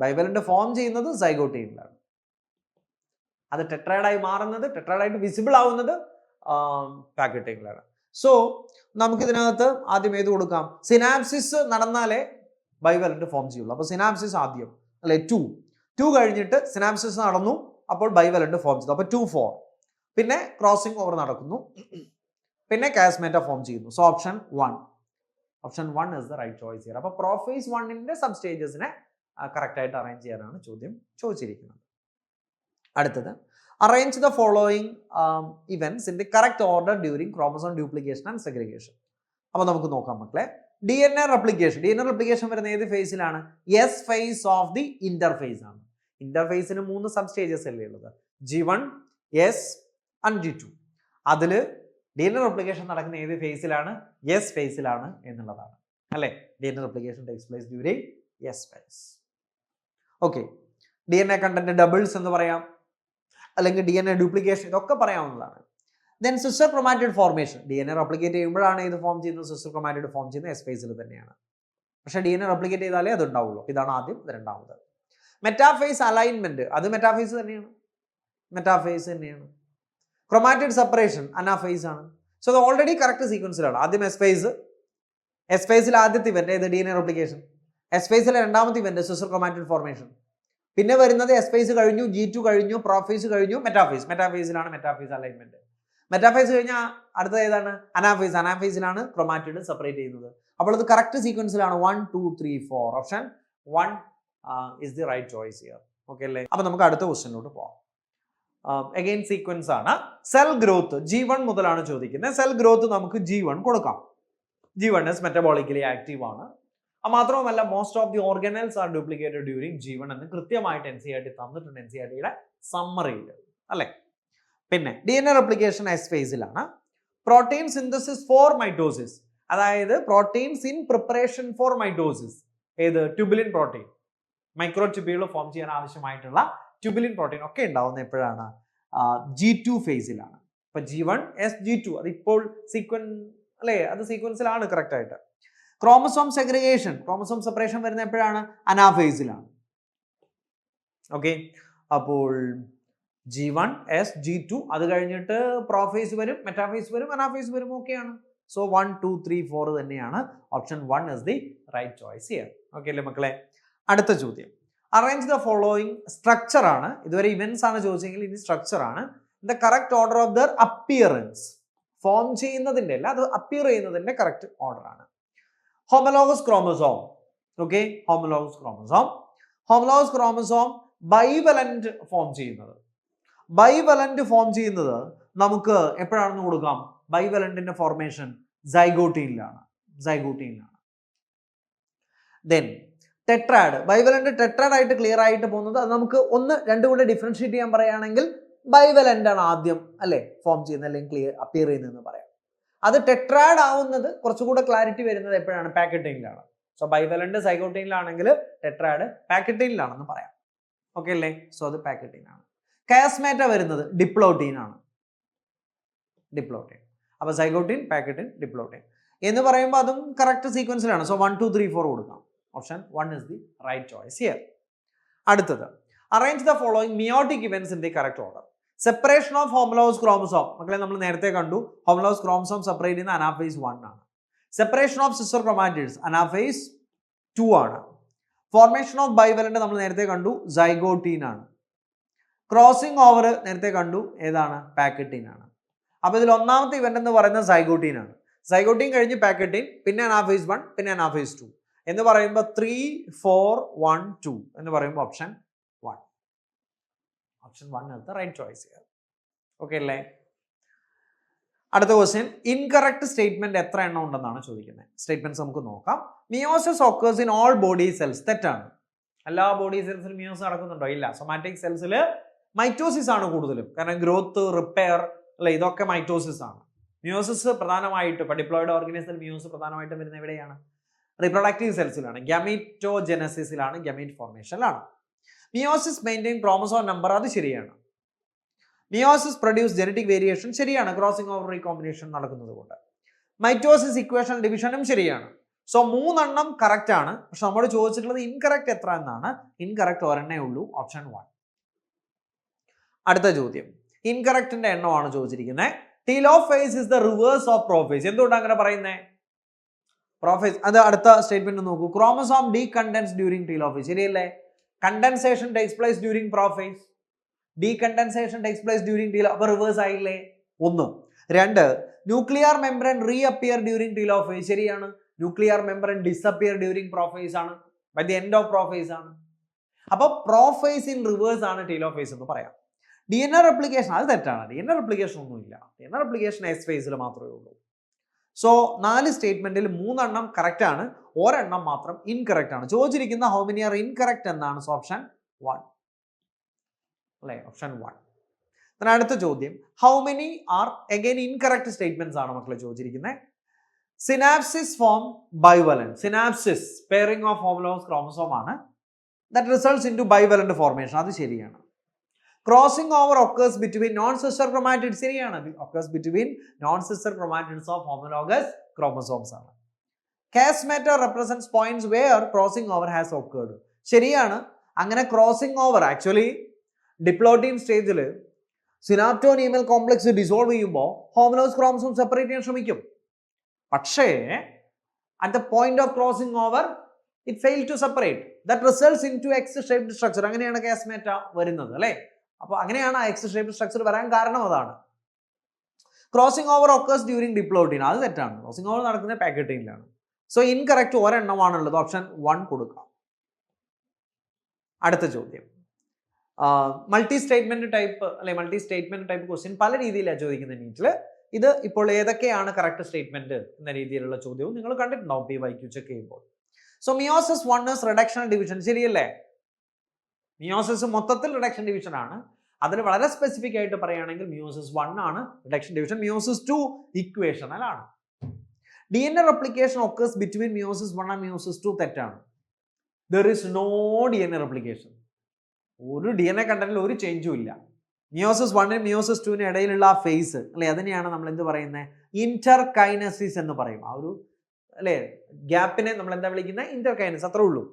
ബൈവലന്റ് ഫോം ചെയ്യുന്നത് സൈഗോട്ടീനിലാണ്. അത് ടെട്രാഡായി മാറുന്നത്, ടെട്രാഡായിട്ട് വിസിബിൾ ആവുന്നത് പാക്കറ്റീനിലാണ്. സോ നമുക്കിതിനകത്ത് ആദ്യം ഏത് കൊടുക്കാം, സിനാപ്സിസ് നടന്നാലേ ബൈവലന്റ് ഫോം ചെയ്യുള്ളൂ. അപ്പോൾ സിനാപ്സിസ് ആദ്യം അല്ലെ, 2 കഴിഞ്ഞിട്ട് സിനാപ്സിസ് നടന്നു, അപ്പോൾ ബൈവലന്റ് ഫോം ചെയ്തു, അപ്പോൾ 2, 4. പിന്നെ ക്രോസിംഗ് ഓവർ നടക്കുന്നു, പിന്നെ കാസ്മേറ്റ ഫോം ചെയ്യുന്നു. So option 1 is the right choice here. അപ്പോൾ പ്രോഫേസ് 1ന്റെ സബ് സ്റ്റേജസിനെ കറക്റ്റ് ആയിട്ട് അറേഞ്ച് ചെയ്യാനാണ് ചോദ്യം ചോദിച്ചിരിക്കുന്നത്. അടുത്തത്, arrange the following events in the correct order during chromosome duplication and segregation. അപ്പോൾ നമുക്ക് നോക്കാം മക്കളെ. DNA റെപ്ലിക്കേഷൻ വരുന്ന ഏത് ഫേസിലാണ്? S phase of the interphase ആണ്. ഇന്റർഫേസിന് 3 സബ് സ്റ്റേജസ് അല്ലേ ഉള്ളത്, G1, S and G2. അതിൽ DNA റെപ്ലിക്കേഷൻ നടക്കുന്ന ഏത് ഫേസിലാണ്? S ഫേസിലാണ് എന്നുള്ളതാണ് അല്ലെ. DNA replication takes place during S phase. Okay, DNA content doubles എന്ന് പറയാം, അല്ലെങ്കിൽ DNA ഡ്യൂപ്ലിക്കേഷൻ, ഇതൊക്കെ പറയാവുന്നതാണ്. Then sister chromatid formation, DNA replicate ചെയ്യുമ്പോഴാണ് ഇത് ഫോം ചെയ്യുന്നത്, സിസ്റ്റർ ക്രോമാറ്റിഡ് ഫോം ചെയ്യുന്നത് S ഫേസിൽ തന്നെയാണ്. പക്ഷേ DNA റെപ്ലിക്കേറ്റ് ചെയ്താലേ അത് ഉണ്ടാവുള്ളൂ. ഇതാണ് ആദ്യം, ഇത് രണ്ടാമത്. മെറ്റാഫേസ് അലൈൻമെന്റ്, അത് മെറ്റാഫേസ് തന്നെയാണ്. ക്രോമാറ്റിഡ് സെപ്പറേഷൻ അനാഫേസ് ആണ്. സോ അത് ഓൾറെഡി കറക്റ്റ് സീക്വൻസിലാണ്. ആദ്യം എസ് ഫേസിൽ ആദ്യത്തെ ഇവന്റ് ഏത്? DNA replication. എസ് ഫേസിലെ രണ്ടാമത്തെ ഇവന്റ് സിസ്റ്റർ ക്രോമാറ്റിഡ് ഫോർമേഷൻ. പിന്നെ വരുന്നത് എസ് ഫേസ് കഴിഞ്ഞു, G2 കഴിഞ്ഞു, പ്രോഫേസ് കഴിഞ്ഞു, മെറ്റാഫേസിലാണ് മെറ്റാഫേസ് അലൈൻമെന്റ്. മെറ്റാഫേസ് കഴിഞ്ഞാൽ അടുത്തത് ഏതാണ്? അനാഫേസിലാണ് ക്രോമാറ്റിഡ് സെപ്പറേറ്റ് ചെയ്യുന്നത്. അപ്പോൾ അത് കറക്റ്റ് സീക്വൻസിലാണ്. 1, 2, 3, 4. Option 1 is the right choice here. Okay അല്ലേ? അപ്പൊ നമുക്ക് അടുത്ത ക്വസ്റ്റ്യനിലോട്ട് പോകാം. അഗൈൻ സീക്വൻസ് ആണ്. സെൽ ഗ്രോത്ത് G1 മുതലാണ് ചോദിക്കുന്നത്. സെൽ ഗ്രോത്ത് നമുക്ക് G1 കൊടുക്കാം. G1 is മെറ്റബോളിക്കലി ആക്റ്റീവ് ആണ്. മാത്രവുമല്ല most of the organelles are duplicated during G1 എന്ന് കൃത്യമായിട്ട് NCERT തന്നിട്ടുണ്ട്, NCERTയുടെ സമ്മറിയിൽ അല്ലെ. പിന്നെ DNA റെപ്ലിക്കേഷൻ S ഫേസിലാണ്. പ്രോട്ടീൻ സിന്തസിസ് ഫോർ മൈറ്റോസിസ്, അതായത് proteins in preparation for mitosis, ഏത്? Tubulin protein, microtubule form ചെയ്യാൻ ആവശ്യമായിട്ടുള്ള ട്യൂബുലിൻ പ്രോട്ടീൻ ഒക്കെ ഉണ്ടാവുന്ന എപ്പോഴാണ്? G2 ഫേസിലാണ്. അപ്പൊ G1 S G2 അത് ഇപ്പോൾ അല്ലേ, അത് സീക്വൻസിലാണ് കറക്റ്റ് ആയിട്ട്. ക്രോമസോം സെഗ്രിഗേഷൻ, ക്രോമസോം സെപ്പറേഷൻ വരുന്ന എപ്പോഴാണ്? അനാഫേസിലാണ്. ഓക്കെ, അപ്പോൾ G1 S G2, അത് കഴിഞ്ഞിട്ട് പ്രോഫേസ് വരും, മെറ്റാഫേസ് വരും, അനാഫേസ് വരും. ഓക്കെയാണ്. സോ 1, 2, 3, 4 തന്നെയാണ്. Option 1 is the right choice here. Okay അല്ലേ മക്കളെ? അടുത്ത ചോദ്യം, അറേഞ്ച് ദ ഫോളോയിങ്, സ്ട്രക്ചർ ആണ്. ഇതുവരെ ഇവന്റ്സ് ആണ് ചോദിച്ചെങ്കിൽ ഇനി സ്ട്രക്ചർ ആണ്. The correct order of their appearance, form ചെയ്യുന്നതിന്റെ അല്ല, അത് അപ്പിയർ ചെയ്യുന്നതിന്റെ കറക്റ്റ് ഓർഡർ ആണ്. Homologous chromosome. Okay, homologous chromosome bivalent form ചെയ്യുന്നത് നമുക്ക് എപ്പോഴാണെന്ന് കൊടുക്കാം? ബൈവലന്റിന്റെ ഫോർമേഷൻ സൈഗോട്ടീനിലാണ്. ദെൻ ടെട്രാഡ്, ബൈവലന്റ് ടെട്രാഡ് ആയിട്ട് ക്ലിയർ ആയിട്ട് പോകുന്നത്, അത് നമുക്ക് 1, 2 കൂടെ ഡിഫറൻഷിയേറ്റ് ചെയ്യാൻ പറയുകയാണെങ്കിൽ ബൈവലന്റ് ആണ് ആദ്യം അല്ലെ ഫോം ചെയ്യുന്നത്, അല്ലെങ്കിൽ അപ്പിയർ ചെയ്യുന്നതെന്ന് പറയാം. അത് ടെട്രാഡ് ആവുന്നത് കുറച്ചുകൂടെ ക്ലാരിറ്റി വരുന്നത് എപ്പോഴാണ്? പാക്കറ്റീനിലാണ്. സോ ബൈവലന്റ് സൈഗോട്ടീനിലാണെങ്കിൽ ടെട്രാഡ് പാക്കറ്റീനിലാണെന്ന് പറയാം. ഓക്കെ അല്ലേ? സോ അത് പാക്കറ്റീനാണ്. കാസ്മേറ്റ വരുന്നത് ഡിപ്ലോട്ടീൻ ആണ്. അപ്പൊ സൈഗോട്ടീൻ, പാക്കറ്റീൻ, ഡിപ്ലോട്ടീൻ എന്ന് പറയുമ്പോൾ അതും കറക്റ്റ് സീക്വൻസിലാണ്. സോ 1, 2, 3, 4 കൊടുക്കാം. Option 1 is the right choice here. അടുത്തത്, arrange the following meiotic events in the correct order. Separation of homologous chromosome, മക്കളെ നമ്മൾ നേരത്തെ കണ്ടു, ഹോമലോഗസ് ക്രോമസോം സെപ്പറേറ്റ് ചെയ്യുന്ന അനാഫേസ് 1 ആണ്. Separation of sister chromatids anaphase 2 ആണ്. ഫോർമേഷൻ ഓഫ് ബൈവലന്റ് നമ്മൾ നേരത്തെ കണ്ടു, സൈഗോട്ടീൻ ആണ്. ക്രോസിംഗ് ഓവർ നേരത്തെ കണ്ടു, ഏതാണ്? പാക്കറ്റീൻ ആണ്. അപ്പോൾ ഇതിൽ ഒന്നാമത്തെ ഇവന്റ് എന്ന് പറയുന്നത് സൈഗോട്ടീൻ ആണ്. സൈഗോട്ടീൻ കഴിഞ്ഞ് പാക്കറ്റീൻ, പിന്നെ അനാഫേസ് 1, പിന്നെ അനാഫേസ് 2 എന്ന് പറയുമ്പോൾ 3, 4, 1, 2 എന്ന് പറയുമ്പോൾ option 1. Option 1 is the right choice here. Okay അല്ലേ? അടുത്ത ക്വസ്റ്റ്യൻ, ഇൻകറക്റ്റ് സ്റ്റേറ്റ്മെന്റ് എത്ര എണ്ണം ഉണ്ടെന്നാണ് ചോദിക്കുന്നത്. സ്റ്റേറ്റ്മെന്റ്സ് നമുക്ക് നോക്കാം. Meiosis occurs in all body cells. തെറ്റാണ്. എല്ലാ ബോഡി സെൽസിലും മിയോസിസ് നടക്കുന്നുണ്ടോ? ഇല്ല. സൊമാറ്റിക് സെൽസിൽ മൈറ്റോസിസ് ആണ് കൂടുതലും. കാരണം ഗ്രോത്ത്, റിപ്പയർ അല്ലെ, ഇതൊക്കെ മൈറ്റോസിസ് ആണ്. മിയോസിസ് പ്രധാനമായിട്ട് ഡിപ്ലോയിഡ് ഓർഗാനിസത്തിൽ മിയോസിസ് പ്രധാനമായിട്ടും വരുന്ന എവിടെയാണ്? റിപ്രൊഡക്റ്റീവ് സെൽസിലാണ്, ഗമീറ്റോജെനസിസിലാണ്, ഗമീറ്റ് ഫോർമേഷനിലാണ്. മിയോസിസ് മെയിൻറ്റെയിൻ ക്രോമസോം നമ്പർ, അത് ശരിയാണ്. മിയോസിസ് പ്രൊഡ്യൂസ് ജനറ്റിക് വേരിയേഷൻ, ശരിയാണ്, ക്രോസിംഗ് ഓവർ റീകോമ്പിനേഷൻ നടക്കുന്നത് കൊണ്ട്. മൈറ്റോസിസ് ഇക്വേഷൻ ഡിവിഷനും ശരിയാണ്. സോ 3 എണ്ണം കറക്റ്റ് ആണ്. പക്ഷെ നമ്മൾ ചോദിച്ചിട്ടുള്ളത് ഇൻകറക്റ്റ് എത്ര എന്നാണ്. ഇൻകറക്റ്റ് ഒരെണ്ണേ ഉള്ളൂ, ഓപ്ഷൻ 1. അടുത്ത ചോദ്യം, ഇൻകറക്റ്റിന്റെ എണ്ണമാണ് ചോദിച്ചിരിക്കുന്നത്. Telophase is the reverse of prophase. എന്തുകൊണ്ടാണ് അങ്ങനെ പറയുന്നത്? പ്രോഫേസ്, അത് അടുത്ത സ്റ്റേറ്റ്മെന്റ് നോക്കൂ. ക്രോമസോം ഡീകണ്ടൻസ് ഡ്യൂറിംഗ് ടീലോഫേസ്, ശരിയല്ലേ? Condensation takes place during prophase, decondensation takes place during telo, അപ്പോൾ റിവേഴ്സ് ആയില്ലേ? 1. 2, nuclear membrane reappear during telophase, ശരിയാണ്. Nuclear membrane disappear during prophase ആണ്, by the end of prophase ആണ്. അപ്പോൾ prophase in reverse ആണ് telophase എന്ന് പറയാം. DNA റെപ്ലിക്കേഷൻ, അത് തെറ്റാണ്. DNA റെപ്ലിക്കേഷൻ ഒന്നുമില്ല. DNA റെപ്ലിക്കേഷൻ എസ് ഫേസിൽ മാത്രമേ ഉള്ളൂ. സോ 4 സ്റ്റേറ്റ്മെന്റിൽ 3 എണ്ണം കറക്റ്റ് ആണ്, ഒരെണ്ണം മാത്രം ഇൻകറക്റ്റ് ആണ്. ചോദിച്ചിരിക്കുന്ന ഹൗ മെനി ആർ ഇൻകറക്റ്റ് എന്നാണ്. സോ ഓപ്ഷൻ 1 അല്ലേ? ഓപ്ഷൻ 1. അടുത്ത ചോദ്യം, how many are again incorrect statements ആണ് മക്കളെ ചോദിച്ചിരിക്കുന്നത്. Synapsis form bivalent. Synapsis pairing of homologous chromosome ആണ്, that results in to bivalent formation, അത് ശരിയാണ്. Crossing over occurs between non sister chromatids, ശരിയാണ്. Occurs between non sister chromatids of homologous chromosomes ആണ്. Chiasmata represents points where crossing over has occurred, ശരിയാണ്. അങ്ങനെ crossing over actually diploid സ്റ്റേജിൽ synaptonemal complex dissolve ചെയ്യുമ്പോൾ homologous chromosome separate ചെയ്യാൻ ശ്രമിക്കും. പക്ഷേ at the point of crossing over it fail to separate, that results in to X shaped structure. അങ്ങനെയാണ് chiasmata വരുന്നത് അല്ലേ? അപ്പോൾ അങ്ങനെയാണ് ആ എക്സ് ഷേപ്ഡ് സ്ട്രക്ചർ വരാൻ കാരണം അതാണ്. ക്രോസിംഗ് ഓവർ ഒക്കേഴ്സ് ഡ്യൂറിംഗ് ഡിപ്ലോയിഡിൻ, അത് തെറ്റാണ്. ക്രോസിംഗ് ഓവർ നടക്കുന്നത് പാക്കറ്റീനിലാണ്. സോ ഇൻകറക്റ്റ് ഒരെണ്ണമാണുള്ളത്, ഓപ്ഷൻ 1 കൊടുക്കാം. അടുത്ത ചോദ്യം, മൾട്ടി സ്റ്റേറ്റ്മെന്റ് ടൈപ്പ് അല്ലെ, മൾട്ടി സ്റ്റേറ്റ്മെന്റ് ടൈപ്പ് ക്വസ്റ്റ്യൻ പല രീതിയിലാണ് ചോദിക്കുന്നത് നീറ്റിൽ. ഇത് ഇപ്പോൾ ഏതൊക്കെയാണ് കറക്റ്റ് സ്റ്റേറ്റ്മെന്റ് എന്ന രീതിയിലുള്ള ചോദ്യവും നിങ്ങൾ കണ്ടിട്ടുണ്ടാവും PYQ ചെക്ക് ചെയ്യുമ്പോൾ. So meiosis 1 is reductional division, ശരിയല്ലേ? മിയോസിസ് മൊത്തത്തിൽ റിഡക്ഷൻ ഡിവിഷൻ ആണ്. അതിൽ വളരെ സ്പെസിഫിക് ആയിട്ട് പറയുകയാണെങ്കിൽ മിയോസിസ് 1 ആണ് റിഡക്ഷൻ ഡിവിഷൻ, മിയോസിസ് 2 ഇക്വേഷണൽ ആണ്. DNA replication occurs between meiosis 1 and meiosis 2, തെറ്റാണ്. There is no DNA replication. ഒരു DNA കണ്ടന്റിൽ ഒരു ചേഞ്ചും ഇല്ല. മിയോസിസ് 1നും മിയോസിസ് 2നും ഇടയിലുള്ള ആ ഫേസ് അല്ലെ, അതിനെയാണ് നമ്മൾ എന്ത് പറയുന്നത്? ഇന്റർകൈനസിസ് എന്ന് പറയും. ആ ഒരു അല്ലെ ഗ്യാപ്പിനെ നമ്മൾ എന്താ വിളിക്കുന്നത്? ഇന്റർകൈനസ്, അത്രേ ഉള്ളൂ.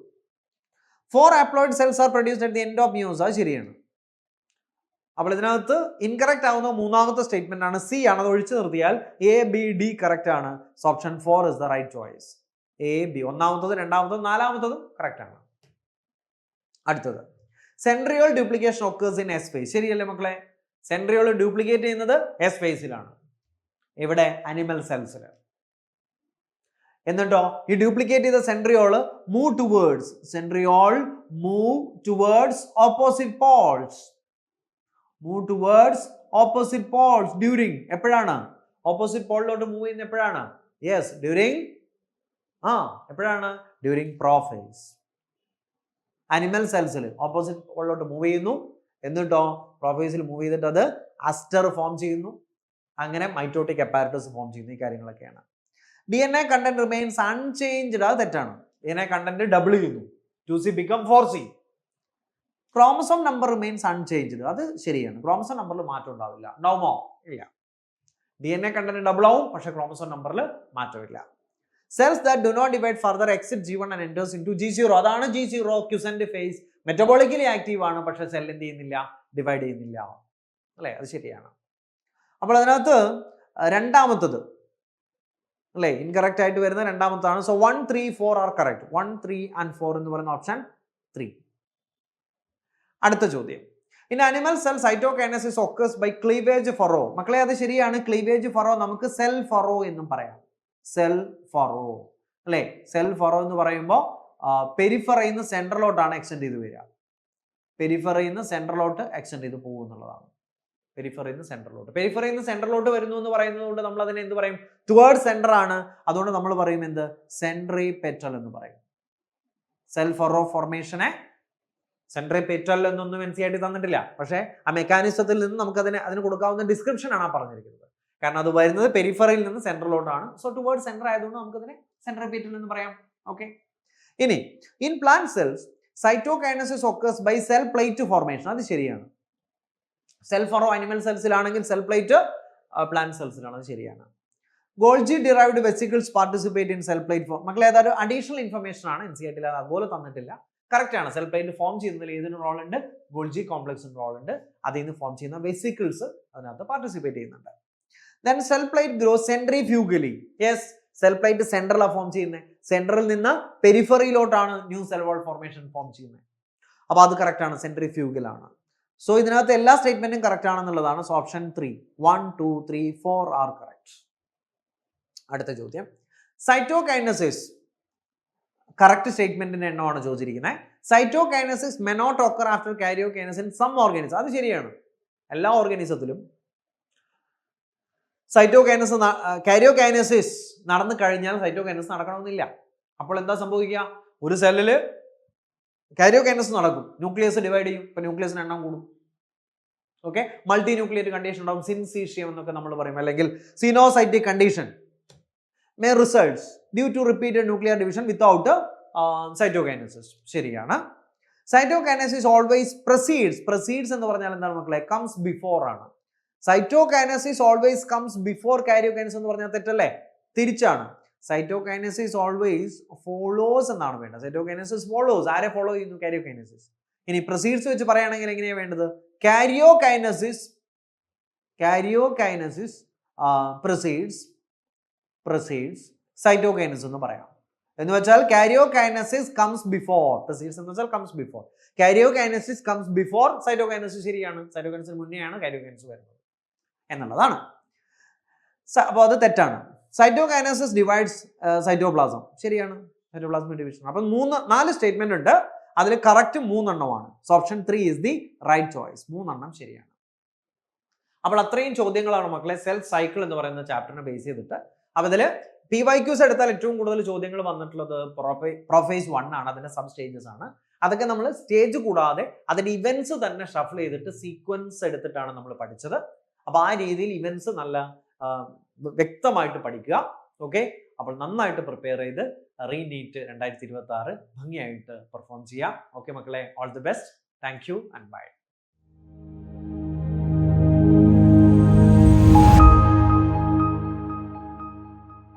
4 haploid cells are produced at the end of meiosis, അത് ശരിയാണ്. അപ്പോൾ ഇതിനകത്ത് ഇൻകറക്റ്റ് ആവുന്ന 3ാമത്തെ സ്റ്റേറ്റ്മെന്റ് ആണ്, സി ആണ്. അത് ഒഴിച്ചു നിർത്തിയാൽ ABD കറക്റ്റ് ആണ്. So option 4 is the right choice. AB, 1ാമത്തതും 2ാമത്തതും 4ാമത്തതും കറക്റ്റ് ആണ്. അടുത്തത്, centriole duplication occurs in S phase, ശരിയല്ലേ മക്കളെ? സെൻട്രിയോൾ ഡ്യൂപ്ലിക്കേറ്റ് ചെയ്യുന്നത് എസ് ഫേസിലാണ്, ഇവിടെ അനിമൽ സെൽസിൽ. എന്നിട്ടോ ഈ ഡ്യൂപ്ലിക്കേറ്റ് ചെയ്ത centriole move towards opposite poles during, എപ്പോഴാണ് ഓപ്പോസിറ്റ് പോളിലോട്ട് മൂവ് ചെയ്യുന്നത്? എപ്പോഴാണ്? യെസ്, ഡ്യൂറിങ് എപ്പോഴാണ്? During prophase. അനിമൽ സെൽസിൽ ഓപ്പോസിറ്റ് പോളിലോട്ട് മൂവ് ചെയ്യുന്നു, എന്നിട്ടോ പ്രോഫേസിൽ മൂവ് ചെയ്തിട്ട് അത് അസ്റ്റർ ഫോം ചെയ്യുന്നു, അങ്ങനെ മൈറ്റോട്ടിക് അപ്പാരറ്റസ് ഫോം ചെയ്യുന്നു. ഈ കാര്യങ്ങളൊക്കെയാണ്. DNA കണ്ടന്റ് റിമെയിൻസ് അൺചേഞ്ച്ഡ്, അത് തെറ്റാണ്. DNA കണ്ടന്റ് ഡബിൾ ചെയ്യുന്നു, 2C become 4C. Chromosome number remains unchanged, അത് ശരിയാണ്. ക്രോമസോം നമ്പറിൽ മാറ്റം ഉണ്ടാവില്ല. ഉണ്ടാവുമോ? ഇല്ല. DNA കണ്ടന്റ് ഡബിൾ ആവും, പക്ഷെ ക്രോമസോം നമ്പറിൽ മാറ്റമില്ല. Cells that do not divide further exit G1 and enters into G0. അതാണ് G0. ക്യുസന്റ് ഫേസ് മെറ്റബോളിക്കലി ആക്റ്റീവ് ആണ്, പക്ഷെ സെൽ എന്ത് ചെയ്യുന്നില്ല, ഡിവൈഡ് ചെയ്യുന്നില്ല അല്ലേ? അത് ശരിയാണ്. അപ്പോൾ അതിനകത്ത് രണ്ടാമത്തത് അല്ലേ ഇൻകറക്റ്റ് ആയിട്ട് വരുന്ന രണ്ടാമത്താണ്. So 1, 3, 4 are correct. 1, 3 and 4 എന്ന് പറയുന്ന ഓപ്ഷൻ 3. അടുത്ത ചോദ്യം, in animal cell cytokinesis occurs by cleavage furrow. മക്കളെ അത് ശരിയാണ്. ക്ലീവേജ് ഫറോ നമുക്ക് സെൽ ഫറോ എന്നും പറയാം. സെൽ ഫറോ അല്ലേ? സെൽ ഫറോ എന്ന് പറയുമ്പോൾ പെരിഫറിയിൽ നിന്ന് സെൻട്രലോട്ടാണ് എക്സ്റ്റെൻഡ് ചെയ്ത് വരിക. പെരിഫറിയിൽ നിന്ന് സെൻട്രലോട്ട് എക്സ്റ്റെൻഡ് ചെയ്ത് പോകും എന്നുള്ളതാണ്. പെരിഫറിയിൽ നിന്ന് സെൻട്രലോട്ട് വരുന്നു എന്ന് പറയുന്നത് കൊണ്ട് നമ്മൾ അതിനെ എന്ത് പറയും? ടുവേർഡ് സെന്റർ ആണ്. അതുകൊണ്ട് നമ്മൾ പറയും എന്ത്? സെൻട്രിപെറ്റൽ എന്ന് പറയും. സെൽ ഫറോ ഫോർമേഷനെ സെൻട്രിപെറ്റൽ എന്നൊന്നും NCERT തന്നിട്ടില്ല. പക്ഷേ ആ മെക്കാനിസത്തിൽ നിന്ന് നമുക്ക് അതിന് കൊടുക്കാവുന്ന ഡിസ്ക്രിപ്ഷൻ ആണ് പറഞ്ഞിരിക്കുന്നത്. കാരണം അത് വരുന്നത് പെരിഫറിയിൽ നിന്ന് സെൻട്രലോട്ടാണ്. സോ ടുവേർഡ് സെന്റർ ആയതുകൊണ്ട് നമുക്കതിനെ സെൻട്രിപെറ്റൽ എന്ന് പറയാം. ഓക്കെ. ഇനി in plant cells cytokinesis occurs by cell plate formation. അത് ശരിയാണ്. സെൽ ഫറോ അനിമൽ സെൽസിലാണെങ്കിൽ സെൽ പ്ലേറ്റ് പ്ലാന്റ് സെൽസിലാണ്. അത് ശരിയാണ്. Golgi derived vesicles participate in cell plate form. മക്കളെ അതൊരു അഡീഷണൽ ഇൻഫർമേഷൻ ആണ്. NCERT അത് അതുപോലെ തന്നിട്ടില്ല. കറക്റ്റ് ആണ്. സെൽ പ്ലേറ്റ് ഫോം ചെയ്യുന്നതിൽ ഏതിന് റോൾ ഉണ്ട്? ഗോൾജി കോംപ്ലക്സിന് റോൾ ഉണ്ട്. അതിൽ നിന്ന് ഫോം ചെയ്യുന്ന വെസിക്കിൾസ് അതിനകത്ത് പാർട്ടിസിപ്പേറ്റ് ചെയ്യുന്നുണ്ട്. Then cell plate grow centrifugally. Yes, cell plate സെൻട്രലാണ് ഫോം ചെയ്യുന്നത്. സെൻട്രൽ നിന്ന് പെരിഫറിയിലോട്ടാണ് new cell wall formation form ചെയ്യുന്നത്. അപ്പോൾ അത് കറക്റ്റ് ആണ്, സെൻട്രിഫ്യൂഗൽ ആണ്. സോ ഇതിനകത്ത് എല്ലാ സ്റ്റേറ്റ്മെന്റും കറക്റ്റ് ആണെന്നുള്ളതാണ്. So option 3, 1, 2, 3, 4 are correct. അടുത്ത ചോദ്യം, സൈറ്റോകൈനസിസ് കറക്റ്റ് സ്റ്റേറ്റ്മെന്റിന്റെ എണ്ണമാണ് ചോദിച്ചിരിക്കുന്നത്. Cytokinesis may not occur after karyokinesis in some organism. അത് ശരിയാണ്. എല്ലാ ഓർഗാനിസത്തിലും കാരിയോകൈനസിസ് നടന്നു കഴിഞ്ഞാൽ സൈറ്റോകൈനസിസ് നടക്കണമെന്നില്ല. അപ്പോൾ എന്താ സംഭവിക്കുക? ഒരു സെല്ലില് കാരിയോകൈനസിസ് നടക്കും, ന്യൂക്ലിയസ് ഡിവൈഡ് ചെയ്യും, ഇപ്പൊ ന്യൂക്ലിയസിന് എണ്ണം കൂടും. ഓക്കെ, മൾട്ടി ന്യൂക്ലിയേറ്റ് കണ്ടീഷൻ ഉണ്ടാവും, സിൻസീഷ്യം എന്നൊക്കെ നമ്മൾ പറയും, അല്ലെങ്കിൽ coenocytic condition may results due to repeated nuclear division without cytokinesis. ശരിയാണ്. സൈറ്റോകൈനസിസ് ഓൾവേസ് പ്രസീഡ്സ് എന്ന് പറഞ്ഞാൽ എന്താണ് മക്കളെ? കംസ് ബിഫോർ ആണ്. Cytokinesis always comes before karyokinesis എന്ന് പറഞ്ഞാൽ തെറ്റല്ലേ? തിരിച്ചാണ്. സൈറ്റോകൈനസിസ് ഓൾവേസ് ഫോളോസ് എന്നാണ് വേണ്ടത്. Cytokinesis follows. ആരെ ഫോളോ ചെയ്യുന്നു? കാരിയോകൈനസിസ്. ഇനി പ്രസീഡ്സ് വെച്ച് പറയുകയാണെങ്കിൽ എങ്ങനെയാണ് വേണ്ടത്? കാരിയോകൈനസിസ് പ്രസീഡ്സ് സൈറ്റോകൈനസിസ് എന്ന് പറയാം. എന്ന് വെച്ചാൽ കാരിയോകൈനസിസ് കംസ് ബിഫോർ, പ്രസീഡ്സ് എന്ന് വെച്ചാൽ comes before, karyokinesis comes before cytokinesis. ശരിയാണ്. സൈറ്റോകൈനസിന് മുന്നെയാണ് കാരിയോകൈനസിസ് വരുന്നത് എന്നുള്ളതാണ്. അപ്പോൾ അത് തെറ്റാണ്. Cytokinesis divides cytoplasm. ശരിയാണ്, സൈറ്റോപ്ലാസം ഡിവിഷൻ. അപ്പം 4 സ്റ്റേറ്റ്മെന്റ് ഉണ്ട്. അതിൽ കറക്റ്റ് 3 എണ്ണമാണ്. So option 3 is the right choice. 3 എണ്ണം ശരിയാണ്. അപ്പോൾ അത്രയും ചോദ്യങ്ങളാണ് മക്കളെ സെൽ സൈക്കിൾ എന്ന് പറയുന്ന ചാപ്റ്ററിനെ ബേസ് ചെയ്തിട്ട്. അപ്പോൾ ഇതിൽ PYQs എടുത്താൽ ഏറ്റവും കൂടുതൽ ചോദ്യങ്ങൾ വന്നിട്ടുള്ളത് പ്രൊഫേസ് 1 ആണ്. അതിന്റെ സബ് സ്റ്റേജസ് ആണ്. അതൊക്കെ നമ്മൾ സ്റ്റേജ് കൂടാതെ അതിന്റെ ഇവന്റ്സ് തന്നെ ഷഫിൾ ചെയ്തിട്ട് സീക്വൻസ് എടുത്തിട്ടാണ് നമ്മൾ പഠിച്ചത്. അപ്പോൾ ആ രീതിയിൽ ഇവന്റ്സ് നല്ല വ്യക്തമായിട്ട് പഠിക്കുക. ഓക്കെ, അപ്പോൾ നന്നായിട്ട് പ്രിപ്പയർ ചെയ്ത് റീനീറ്റ് 2026 ഭംഗിയായിട്ട് പെർഫോം ചെയ്യാം. ഓക്കെ മക്കളെ, all the best. Thank you and by.